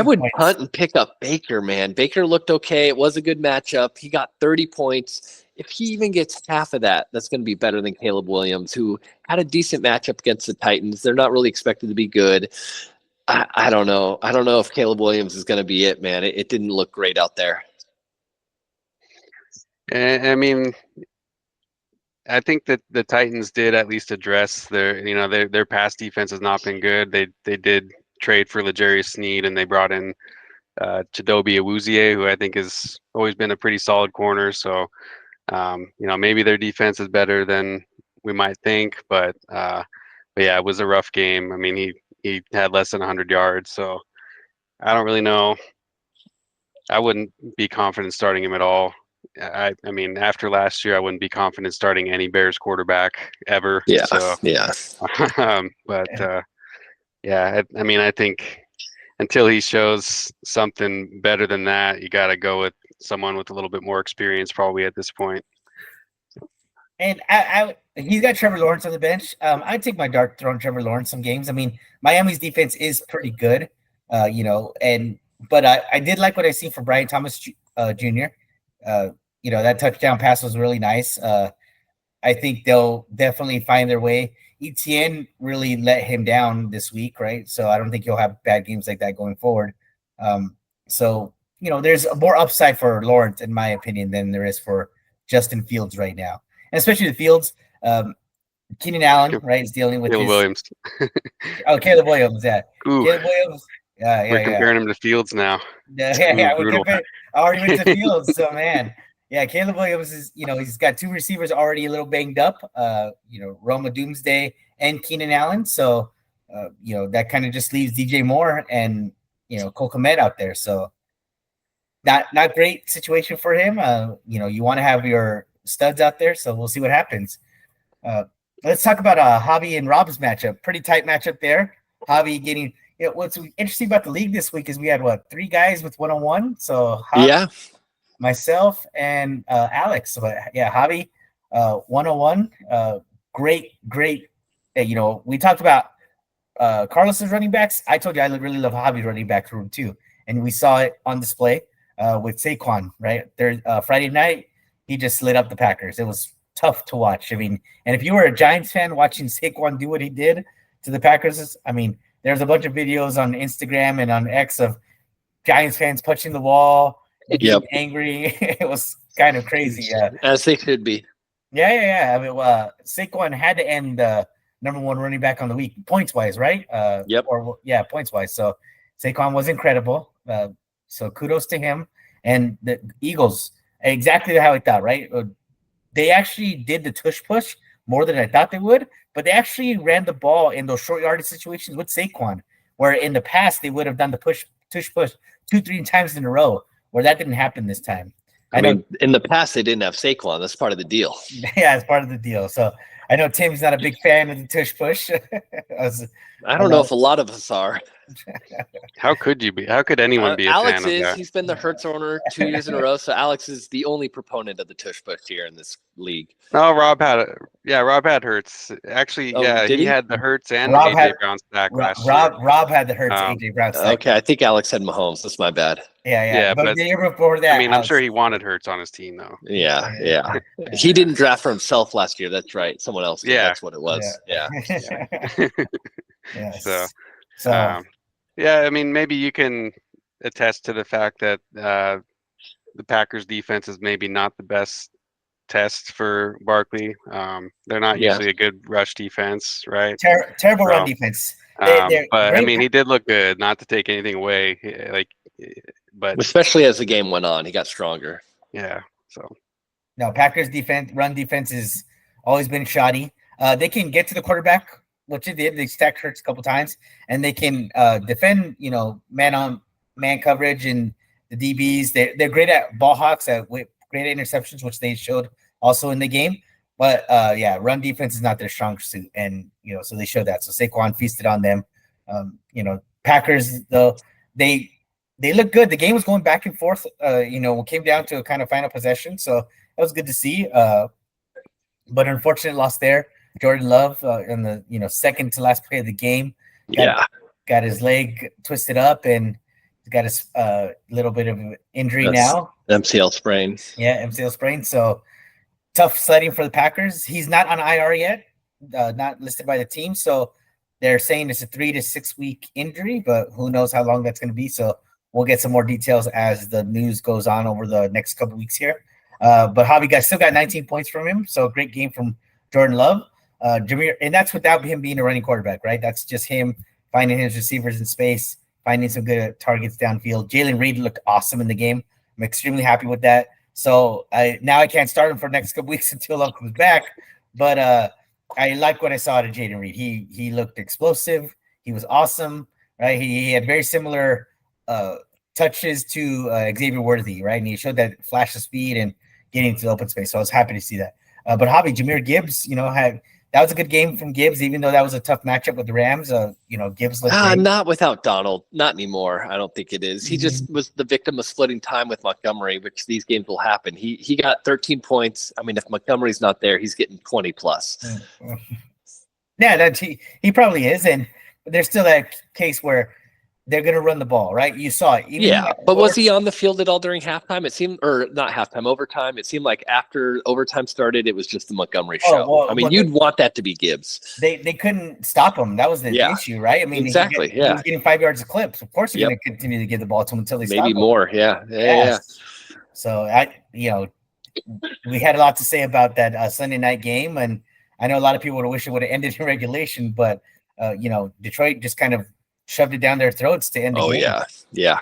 would punt and pick up Baker. Man, Baker looked okay. It was a good matchup. He got 30 points. If he even gets half of that, that's going to be better than Caleb Williams, who had a decent matchup against the Titans. They're not really expected to be good. I don't know. I don't know if Caleb Williams is going to be it, man. It didn't look great out there. I mean, I think that the Titans did at least address their pass defense has not been good. They did trade for L'Jarius Sneed and they brought in Chidobe Awuzie, who I think has always been a pretty solid corner. So, maybe their defense is better than we might think, but yeah, it was a rough game. I mean, he had less than 100 yards, so I don't really know. I wouldn't be confident starting him at all. I mean, after last year, I wouldn't be confident starting any Bears quarterback ever. Yeah, so, yeah. Yeah, I mean, I think until he shows something better than that, you got to go with someone with a little bit more experience, probably at this point. And he's got Trevor Lawrence on the bench. I'd take my dart throwing Trevor Lawrence some games. I mean, Miami's defense is pretty good, but I did like what I see from Brian Thomas Jr. That touchdown pass was really nice. I think they'll definitely find their way. ETN really let him down this week, right? So I don't think he'll have bad games like that going forward. There's more upside for Lawrence, in my opinion, than there is for Justin Fields right now. And especially the Fields, Keenan Allen, right, is dealing with Caleb Williams. Caleb Williams, yeah. Ooh. Caleb Williams. We're comparing him to Fields now. I already went to Fields, so man. Yeah, Caleb Williams is, he's got 2 receivers already a little banged up, Roma Doomsday and Keenan Allen. So, that kind of just leaves DJ Moore and, Cole Kmet out there. So not great situation for him. You want to have your studs out there. So we'll see what happens. Let's talk about Javi and Rob's matchup. Pretty tight matchup there. Javi getting, what's interesting about the league this week is we had 3 guys with 101. So Javi, myself and Alex. So yeah, Javi, 101. Great. We talked about Carlos's running backs. I told you I really love Javi's running back room too, and we saw it on display with Saquon. Right there, Friday night, he just lit up the Packers. It was tough to watch. I mean, and if you were a Giants fan watching Saquon do what he did to the Packers, I mean, there's a bunch of videos on Instagram and on X of Giants fans punching the wall. Getting angry. It was kind of crazy. As they should be. Yeah. I mean, Saquon had to end the number 1 running back on the week, points wise, right? Points wise. So Saquon was incredible. So kudos to him. And the Eagles, exactly how I thought, right? They actually did the tush push more than I thought they would, but they actually ran the ball in those short yardage situations with Saquon, where in the past they would have done the tush push 2-3 times in a row. Where that didn't happen this time. I mean, in the past, they didn't have Saquon. That's part of the deal. Yeah, it's part of the deal. So I know Tim's not a big fan of the tush push. I don't know if a lot of us are. How could you be? How could anyone be a Alex fan of that? He's been the Hurts owner 2 years in a row. So Alex is the only proponent of the tush push here in this league. No, Rob had Hurts. Actually, he had the Hurts and AJ Brown stack last year. Rob had the Hurts AJ Brown stack. Okay, I think Alex had Mahomes. That's my bad. Yeah. But the year before that, I mean, I'm sure he wanted Hurts on his team though. Yeah. He didn't draft for himself last year. That's right. Someone else did. That's what it was. Yeah. So, Yes. So yeah, I mean, maybe you can attest to the fact that the Packers defense is maybe not the best test for Barkley. They're not Yeah. usually a good rush defense, right? terrible run So, defense. They're but I great. mean, he did look good. Not to take anything away, but Especially as the game went on, he got stronger. yeah. So No, Packers defense, run defense has always been shoddy. They can get to the quarterback, which they did. They stacked Hurts a couple times, and they can defend, man on man coverage and the DBs. They're great at ball hawks, great at interceptions, which they showed also in the game. But yeah, run defense is not their strong suit, and so they showed that. So Saquon feasted on them. Packers though they look good. The game was going back and forth. It came down to a kind of final possession. So that was good to see. But unfortunate loss there. Jordan Love in the second to last play of the game got his leg twisted up and got his little bit of injury now. MCL sprain. Yeah, MCL sprain. So tough sledding for the Packers. He's not on IR yet, not listed by the team. So they're saying it's a 3 to 6 week injury, but who knows how long that's going to be. So we'll get some more details as the news goes on over the next couple weeks here. But Javi still got 19 points from him. So a great game from Jordan Love. Jameer, and that's without him being a running quarterback, right? That's just him finding his receivers in space, finding some good targets downfield. Jalen Reed looked awesome in the game. I'm extremely happy with that. So now I can't start him for the next couple weeks until Love comes back. But I like what I saw out of Jaden Reed. He looked explosive. He was awesome, right? He had very similar touches to Xavier Worthy, right? And he showed that flash of speed and getting to the open space. So I was happy to see that. But Javi, Jahmyr Gibbs, that was a good game from Gibbs, even though that was a tough matchup with the Rams. Gibbs looked great. Not without Donald. Not anymore. I don't think it is. He just was the victim of splitting time with Montgomery, which these games will happen. He got 13 points. I mean, if Montgomery's not there, he's getting 20 plus. Yeah, he probably is. And there's still that case where they're going to run the ball, right? You saw it. But was he on the field at all during halftime? It seemed, or not halftime, overtime. It seemed like after overtime started, it was just the Montgomery show. Well, I mean, you'd want that to be Gibbs. They couldn't stop him. That was the issue, right? I mean, exactly. He was getting 5 yards of clips. Of course, you're going to continue to give the ball to him until they stop him. Maybe more. Yeah. So we had a lot to say about that Sunday night game, and I know a lot of people would wish it would have ended in regulation, but Detroit just kind of shoved it down their throats to end the game. Yeah.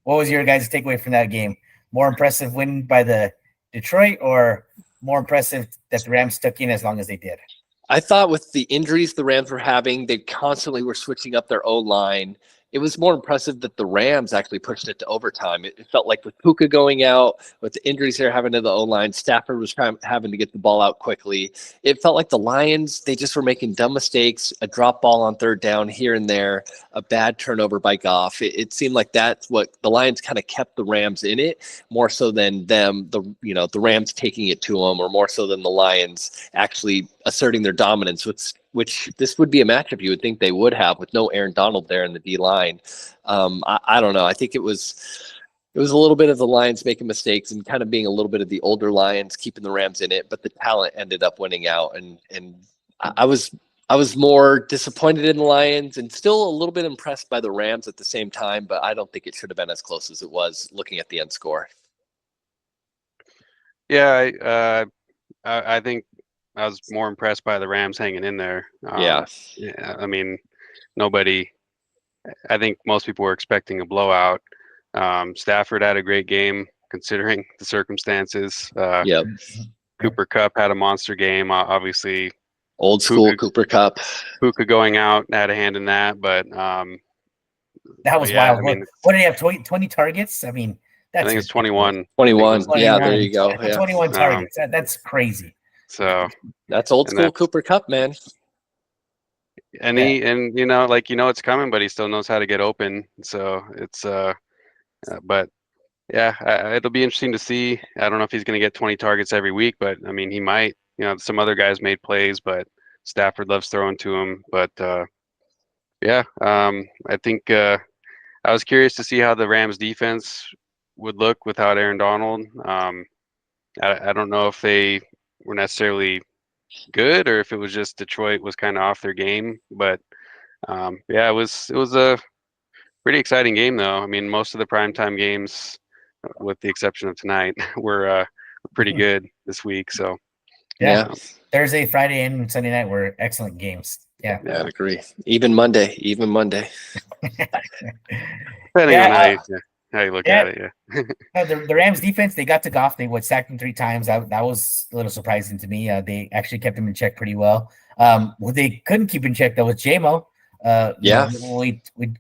What was your guys' takeaway from that game? More impressive win by the Detroit, or more impressive that the Rams stuck in as long as they did? I thought with the injuries the Rams were having, they constantly were switching up their O-line. It was more impressive that the Rams actually pushed it to overtime. It felt like with Puka going out, with the injuries they're having to the O-line, Stafford was having to get the ball out quickly. It felt like the Lions, they just were making dumb mistakes, a drop ball on third down here and there, a bad turnover by Goff. It seemed like that's what the Lions kind of kept the Rams in it, more so than them, the Rams taking it to them, or more so than the Lions actually asserting their dominance, which this would be a matchup you would think they would have with no Aaron Donald there in the D line. I don't know. I think it was a little bit of the Lions making mistakes and kind of being a little bit of the older Lions keeping the Rams in it, but the talent ended up winning out. And I was more disappointed in the Lions and still a little bit impressed by the Rams at the same time, but I don't think it should have been as close as it was looking at the end score. Yeah, I think I was more impressed by the Rams hanging in there. Yeah, I mean, I think most people were expecting a blowout. Stafford had a great game considering the circumstances. Cooper Kupp had a monster game. Obviously, old school Cooper Kupp. Puka going out had a hand in that, but that was wild. I mean, what did he have? 20 targets? I mean, I think it's 21. 21. Yeah, there you go. 21 targets. That's crazy. So that's old school Cooper Kupp, man. And it's coming, but he still knows how to get open. So it's but yeah, it'll be interesting to see. I don't know if he's going to get 20 targets every week, but I mean, he might. Some other guys made plays, but Stafford loves throwing to him. But I think I was curious to see how the Rams defense would look without Aaron Donald. I don't know if they were necessarily good or if it was just Detroit was kind of off their game. But yeah, it was a pretty exciting game though. I mean, most of the primetime games, with the exception of tonight, were pretty good this week. So yeah. Thursday, Friday, and Sunday night were excellent games. Yeah, I agree. Even Monday. Depending on how you look at it, the Rams defense, they got to Goff. They sacked him 3 times. That was a little surprising to me. They actually kept him in check pretty well. What they couldn't keep in check though was JMO.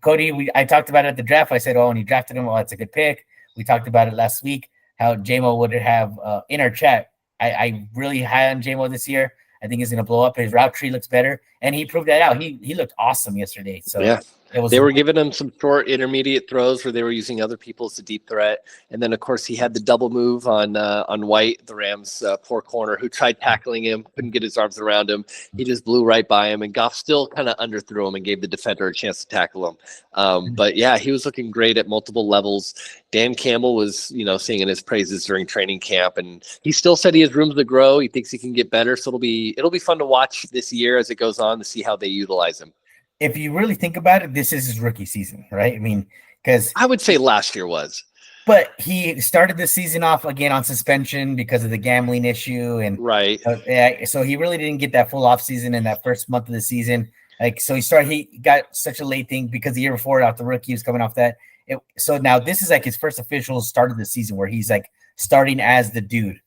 Cody, I talked about it at the draft. I said, when he drafted him, that's a good pick. We talked about it last week, how JMO would have in our chat. I really high on JMO this year. I think he's going to blow up. His route tree looks better, and he proved that out. He looked awesome yesterday. So yeah, they were giving him some short intermediate throws where they were using other people as a deep threat, and then of course he had the double move on White, the Rams' poor corner, who tried tackling him, couldn't get his arms around him. He just blew right by him, and Goff still kind of underthrew him and gave the defender a chance to tackle him. But yeah, he was looking great at multiple levels. Dan Campbell was, singing his praises during training camp, and he still said he has room to grow. He thinks he can get better, so it'll be fun to watch this year as it goes on to see how they utilize him. If you really think about it, this is his rookie season, right? I mean, because I would say last year was, but he started the season off again on suspension because of the gambling issue, and right. So he really didn't get that full off season in that first month of the season. He got such a late thing because the year before, out the rookie, he was coming off that. So now this is like his first official start of the season where he's like starting as the dude.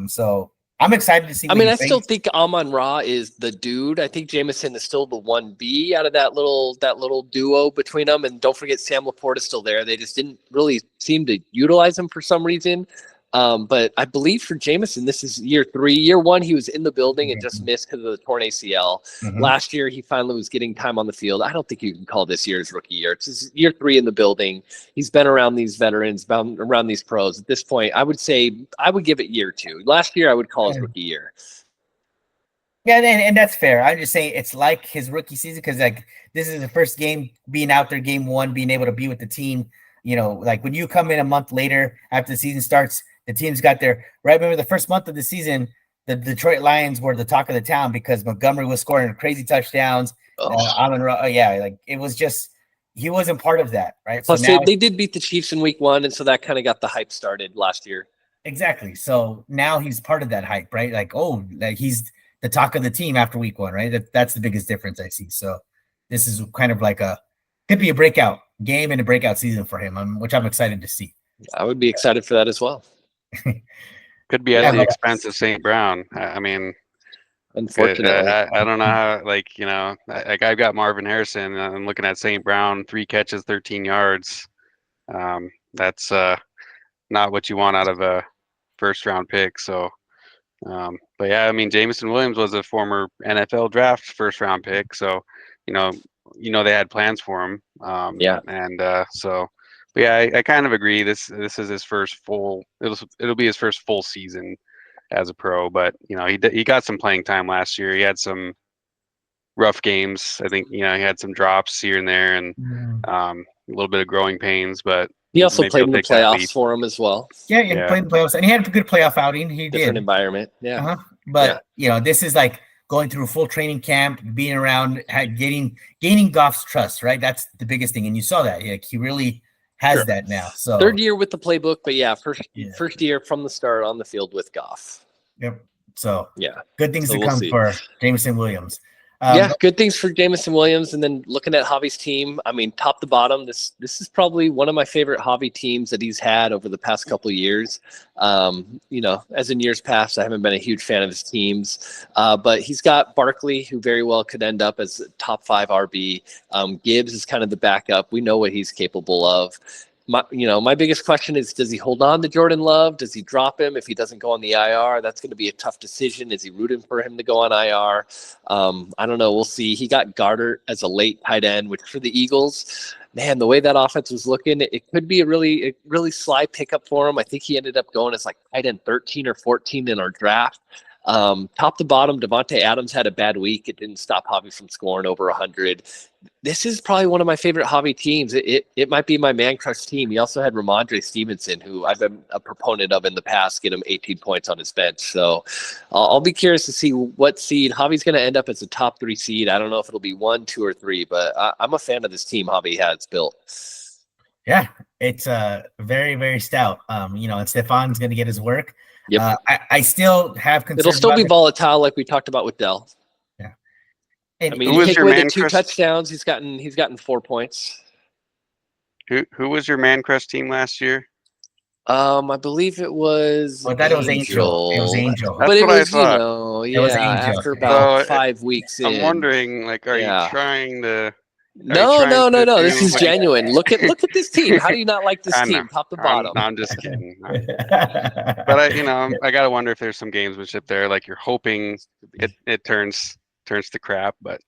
So I'm excited to see. I still think Amon-Ra is the dude. I think Jameson is still the 1B out of that little duo between them. And don't forget Sam Laporte is still there. They just didn't really seem to utilize him for some reason. But I believe for Jameson, this is year 3. Year 1, he was in the building and just missed because of the torn ACL. Last year, he finally was getting time on the field. I don't think you can call this year his rookie year. It's his year 3 in the building. He's been around these veterans, around these pros. At this point, I would give it year 2. Last year, I would call his rookie year. Yeah, and that's fair. I'm just saying it's like his rookie season because this is the first game being out there, game 1, being able to be with the team. When you come in a month later after the season starts, the team's got their right. Remember the first month of the season, the Detroit Lions were the talk of the town because Montgomery was scoring crazy touchdowns. It was just he wasn't part of that, right? Plus, they did beat the Chiefs in week 1, and so that kind of got the hype started last year. Exactly. So now he's part of that hype, right? He's the talk of the team after week 1, right? That's the biggest difference I see. So this is kind of could be a breakout game and a breakout season for him, which I'm excited to see. I would be excited for that as well. Could be at the expense of St. Brown. I mean, unfortunately, I don't know how. I've got Marvin Harrison. And I'm looking at St. Brown, 3 catches, 13 yards. That's not what you want out of a first-round pick. So, but yeah, I mean, Jameson Williams was a former NFL draft first-round pick. So, they had plans for him. But yeah, I kind of agree. This is his first it'll be his first full season as a pro. But he got some playing time last year. He had some rough games. I think he had some drops here and there, and a little bit of growing pains. But he also played in the playoffs for him as well. Yeah, he played in the playoffs, and he had a good playoff outing. He did different environment. Yeah, but this is going through a full training camp, being around, gaining Goff's trust. Right, that's the biggest thing, and you saw that. He really has that now. So 3rd year with the playbook, but first year from the start on the field with Goff. Yep. So good things to come for Jameson Williams. Good things for Jameson Williams. And then looking at Javi's team, I mean, top to bottom, this is probably one of my favorite Javi teams that he's had over the past couple of years. As in years past, I haven't been a huge fan of his teams, but he's got Barkley, who very well could end up as a top 5 RB. Gibbs is kind of the backup. We know what he's capable of. My biggest question is, does he hold on to Jordan Love? Does he drop him if he doesn't go on the IR? That's going to be a tough decision. Is he rooting for him to go on IR? I don't know. We'll see. He got Gardner as a late tight end, which for the Eagles, man, the way that offense was looking, it could be a really sly pickup for him. I think he ended up going as tight end 13 or 14 in our draft. Top to bottom, Devontae Adams had a bad week. It didn't stop Javi from scoring over 100. This is probably one of my favorite Javi teams. It might be my man crush team. He also had Ramondre Stevenson, who I've been a proponent of in the past, get him 18 points on his bench. So I'll be curious to see what seed Javi's going to end up as a top 3 seed. I don't know if it'll be 1, 2, or 3, but I'm a fan of this team Javi has built. Yeah, it's very, very stout. And Stefan's going to get his work. Yep. I still have concerns. It'll still be volatile, like we talked about with Dell. Yeah. I mean, you take away the 2 touchdowns, he's gotten 4 points. Who was your man crush team last year? I believe it was. I thought it was Angel. It was Angel. That's but it what was, I thought. It was Angel. After about So 5 weeks in. I'm wondering, like, are you trying to? No. This is genuine. Look at this team. How do you not like this team, top to bottom? I'm just kidding. But I gotta wonder if there's some gamesmanship there. Like you're hoping it turns to crap, but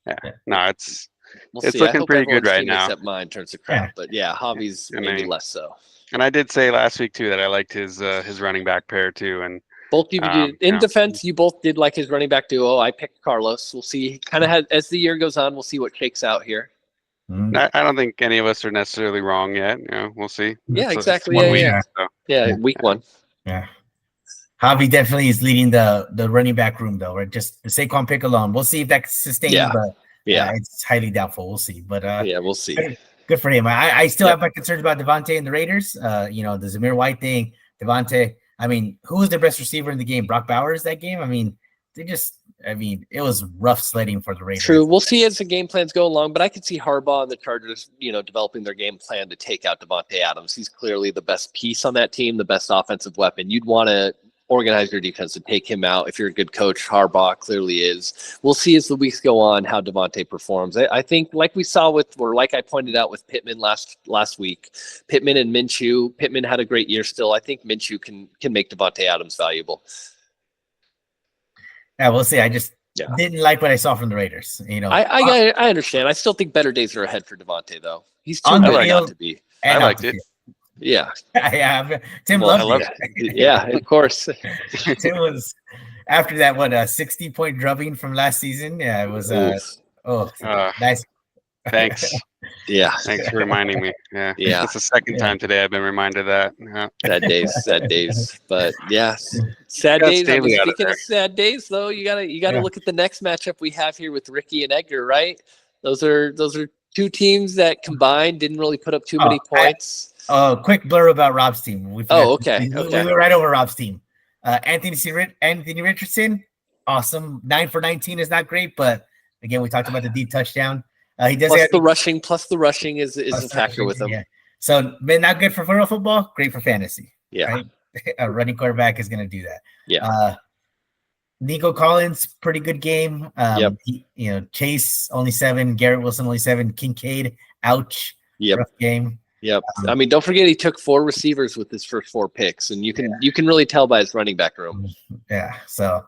it's looking pretty good right now. Except mine turns to crap, but Javi's maybe less so. And I did say last week too that I liked his running back pair too, and both of you did. In defense, you both did like his running back duo. I picked Carlos. We'll see. Kind of as the year goes on, we'll see what shakes out here. I don't think any of us are necessarily wrong yet. We'll see. Yeah, exactly. Week 1. Yeah. Javi definitely is leading the running back room though, right? Just the Saquon pick alone. We'll see if that sustains. Yeah. But it's highly doubtful. We'll see. But we'll see. Good for him. I still have my concerns about Devontae and the Raiders. The Zamir White thing, Devontae. I mean, who was their best receiver in the game? Brock Bowers that game? I mean, it was rough sledding for the Raiders. True. We'll see as the game plans go along, but I could see Harbaugh and the Chargers, developing their game plan to take out Devontae Adams. He's clearly the best piece on that team, the best offensive weapon. You'd want to organize your defense to take him out. If you're a good coach, Harbaugh clearly is. We'll see as the weeks go on how Devontae performs. I think like we saw like I pointed out with Pittman last week, Pittman and Minshew. Pittman had a great year still. I think Minshew can make Devontae Adams valuable. Yeah, we'll see. I just didn't like what I saw from the Raiders. I understand. I still think better days are ahead for Devontae, though. He's too good not to be. I liked it. Yeah. Tim loved it. Yeah, of course. Tim was after that 60-point drubbing from last season. Yeah, it was nice. Thanks. Yeah. Thanks for reminding me. Yeah. It's the second time today I've been reminded of that. Yeah. Sad days. But sad days. Speaking of sad days though, you gotta look at the next matchup we have here with Ricky and Edgar, right? Those are 2 teams that combined didn't really put up too many points. Quick blur about Rob's team. Okay. We went right over Rob's team. Anthony Richardson, awesome. 9 for 19 is not great, but again, we talked about the deep touchdown. He does plus the rushing is a factor with him. Yeah. So, not good for football, great for fantasy. Yeah. Right? A running quarterback is going to do that. Yeah. Nico Collins, pretty good game. Chase only 7, Garrett Wilson only 7, Kincaid, ouch. Yep. Rough game. Yep. I mean, don't forget he took 4 receivers with his first 4 picks, and you can really tell by his running back room. Yeah. So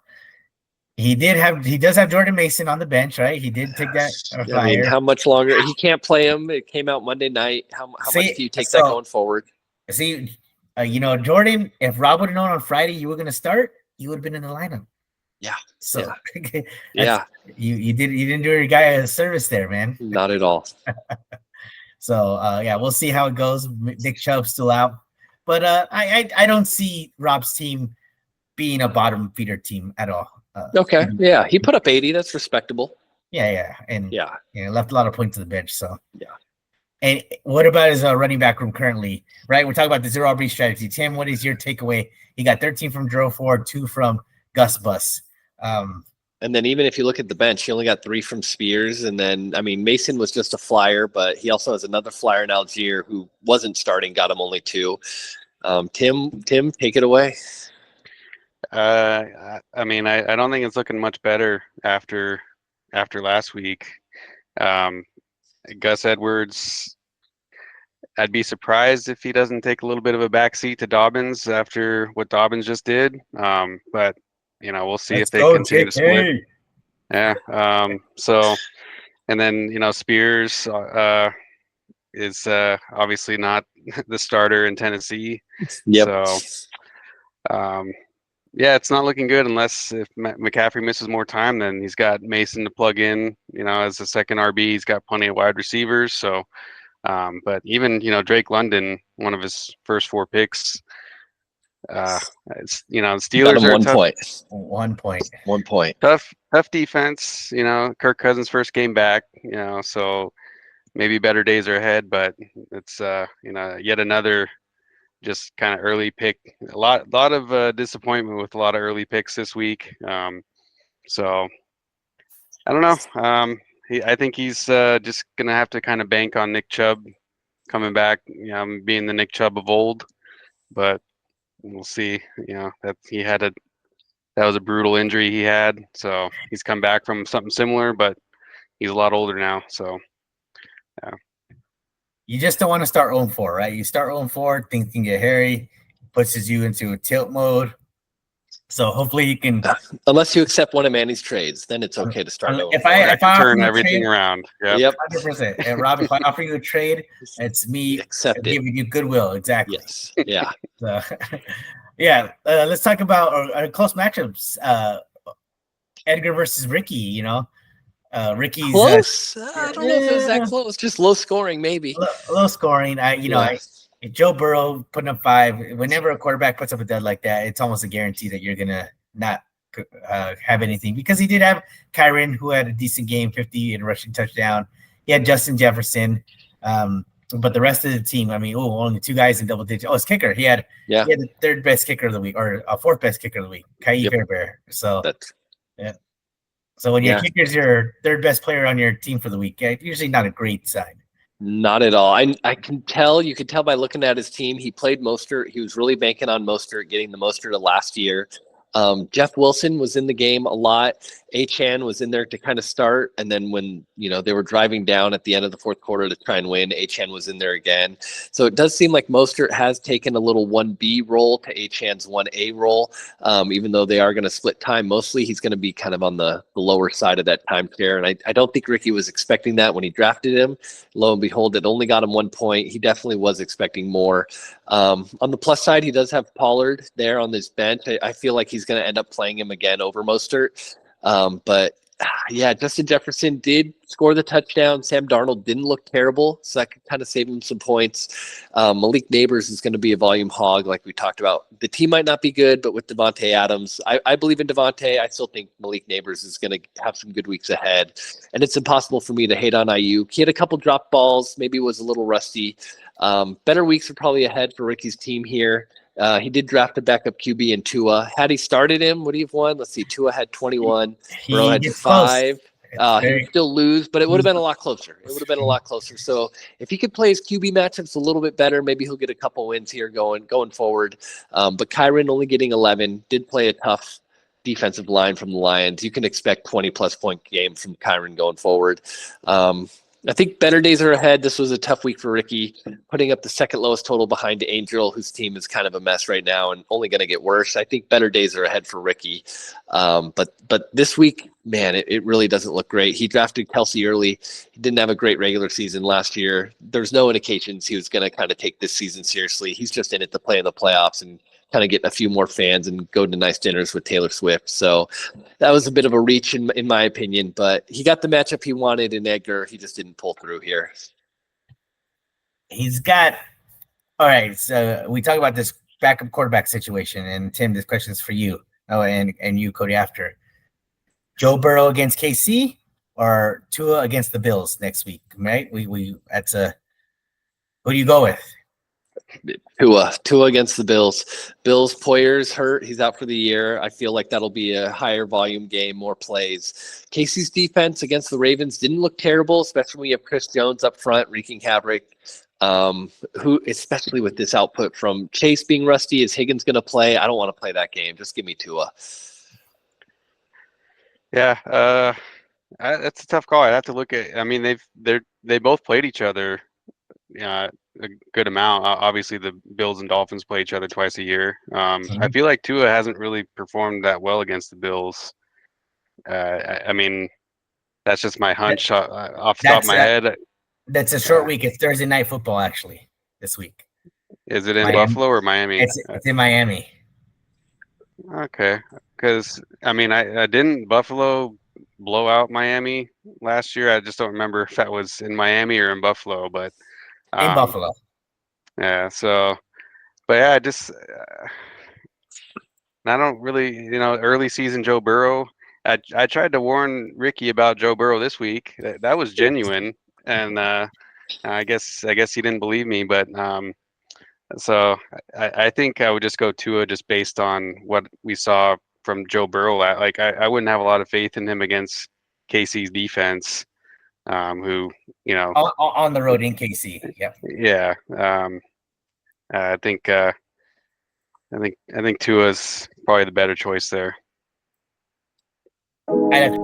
he does have Jordan Mason on the bench, right? He did take that flyer. I mean, how much longer? He can't play him. It came out Monday night. How much do you take that going forward? See, Jordan, if Rob would have known on Friday you were going to start, you would have been in the lineup. Yeah. So you didn't do your guy a service there, man. Not at all. So we'll see how it goes. Nick Chubb's still out, but I don't see Rob's team being a bottom feeder team at all. Okay, he put up 80. That's respectable. And left a lot of points to the bench. So yeah. And what about his running back room currently? Right, we're talking about the zero RB strategy. Tim, what is your takeaway? He got 13 from Drew Ford, 2 from Gus Bus. And then even if you look at the bench, he only got 3 from Spears. And then, I mean, Mason was just a flyer, but he also has another flyer in Algier who wasn't starting, got him only 2. Tim, take it away. I mean, I don't think it's looking much better after last week. Gus Edwards, I'd be surprised if he doesn't take a little bit of a backseat to Dobbins after what Dobbins just did. But we'll see if they continue to split. Yeah. So, and then Spears is obviously not the starter in Tennessee. Yep. So, Yeah, it's not looking good unless if McCaffrey misses more time, then he's got Mason to plug in, as a second RB. He's got plenty of wide receivers. So, but even, Drake London, one of his first 4 picks, the Got Steelers him are a 1 point. 1 point. 1 point. tough defense. Kirk Cousins' first game back, so maybe better days are ahead, but it's, yet another just kind of early pick. A lot of disappointment with a lot of early picks this week. So I don't know. I think he's just gonna have to kind of bank on Nick Chubb coming back, being the Nick Chubb of old. But we'll see. That was a brutal injury he had. So he's come back from something similar, but he's a lot older now. So yeah. You just don't want to start 0-4, right? You start 0-4, things can get hairy, pushes you into a tilt mode. So hopefully you can. Unless you accept one of Manny's trades, then it's okay to start. If I turn everything around, yep, 100%. And Rob, if I offer you a trade, it's me giving you goodwill. Exactly. Yes. Yeah. So, yeah. Let's talk about our close matchups. Edgar versus Ricky. Ricky's close. I don't know if it was that close. Just low scoring, maybe. Low scoring. Joe Burrow putting up 5. Whenever a quarterback puts up a dud like that, it's almost a guarantee that you're gonna not have anything, because he did have Kyron, who had a decent game, 50 and a rushing touchdown. He had Justin Jefferson, but the rest of the team, only 2 guys in double digits. Oh, his kicker, he had the 3rd best kicker of the week, or a 4th best kicker of the week, Kai Fairbairn. So yeah. So when your kicker's your 3rd best player on your team for the week, usually not a great sign. Not at all. I can tell. You could tell by looking at his team. He played Mostert. He was really banking on Mostert, getting the Mostert of last year. Jeff Wilson was in the game a lot. Achane was in there to kind of start, and then when they were driving down at the end of the 4th quarter to try and win, Achane was in there again. So it does seem like Mostert has taken a little 1B role to Achane's 1A role, even though they are going to split time. Mostly he's going to be kind of on the lower side of that time share, and I don't think Ricky was expecting that when he drafted him. Lo and behold, it only got him 1 point. He definitely was expecting more. On the plus side, he does have Pollard there on this bench. I feel like he's going to end up playing him again over Mostert. But Justin Jefferson did score the touchdown. Sam Darnold didn't look terrible, so that could kind of save him some points. Malik Neighbors is going to be a volume hog, like we talked about. The team might not be good, but with Devontae Adams, I believe in Devontae. I still think Malik Neighbors is going to have some good weeks ahead. And it's impossible for me to hate on Ayuk. He had a couple drop balls, maybe was a little rusty. Better weeks are probably ahead for Ricky's team here. He did draft a backup QB in Tua. Had he started him, would he have won? Let's see. Tua had 21. Burrow had 5. He would still lose, but it would have been a lot closer. So if he could play his QB matchups a little bit better, maybe he'll get a couple wins here going forward. But Kyron only getting 11, did play a tough defensive line from the Lions. You can expect 20-plus point game from Kyron going forward. I think better days are ahead. This was a tough week for Ricky, putting up the 2nd lowest total behind Angel, whose team is kind of a mess right now and only going to get worse. I think better days are ahead for Ricky. But this week, man, it really doesn't look great. He drafted Kelsey early. He didn't have a great regular season last year. There's no indications he was going to kind of take this season seriously. He's just in it to play in the playoffs and kind of get a few more fans and go to nice dinners with Taylor Swift. So that was a bit of a reach in my opinion, but he got the matchup he wanted in Edgar. He just didn't pull through here. He's got, all right. So we talk about this backup quarterback situation, and Tim, this question is for you. Oh, and you, Cody, after. Joe Burrow against KC or Tua against the Bills next week, right? Who do you go with? Tua against the Bills. Bills Poyer's hurt. He's out for the year. I feel like that'll be a higher volume game, more plays. Casey's defense against the Ravens didn't look terrible, especially when you have Chris Jones up front wreaking havoc. Who, especially with this output from Chase being rusty, is Higgins going to play? I don't want to play that game. Just give me Tua. Yeah, that's a tough call. I'd have to look at. I mean, they both played each other a good amount. Obviously, the Bills and Dolphins play each other twice a year. I feel like Tua hasn't really performed that well against the Bills. I mean, that's just my hunch off the top of my head. That's a short week. It's Thursday Night Football, actually, this week. Is it in Buffalo or Miami? It's in Miami. Okay, because I mean, I didn't Buffalo blow out Miami last year. I just don't remember if that was in Miami or in Buffalo, but In um, Buffalo. yeah. So, but yeah, I don't really, early season Joe Burrow. I tried to warn Ricky about Joe Burrow this week. That was genuine, and I guess he didn't believe me, but so I think I would just go Tua just based on what we saw from Joe Burrow. Like I wouldn't have a lot of faith in him against KC's defense, who On the road in KC. Yep. yeah. I think I think Tua's probably the better choice there. And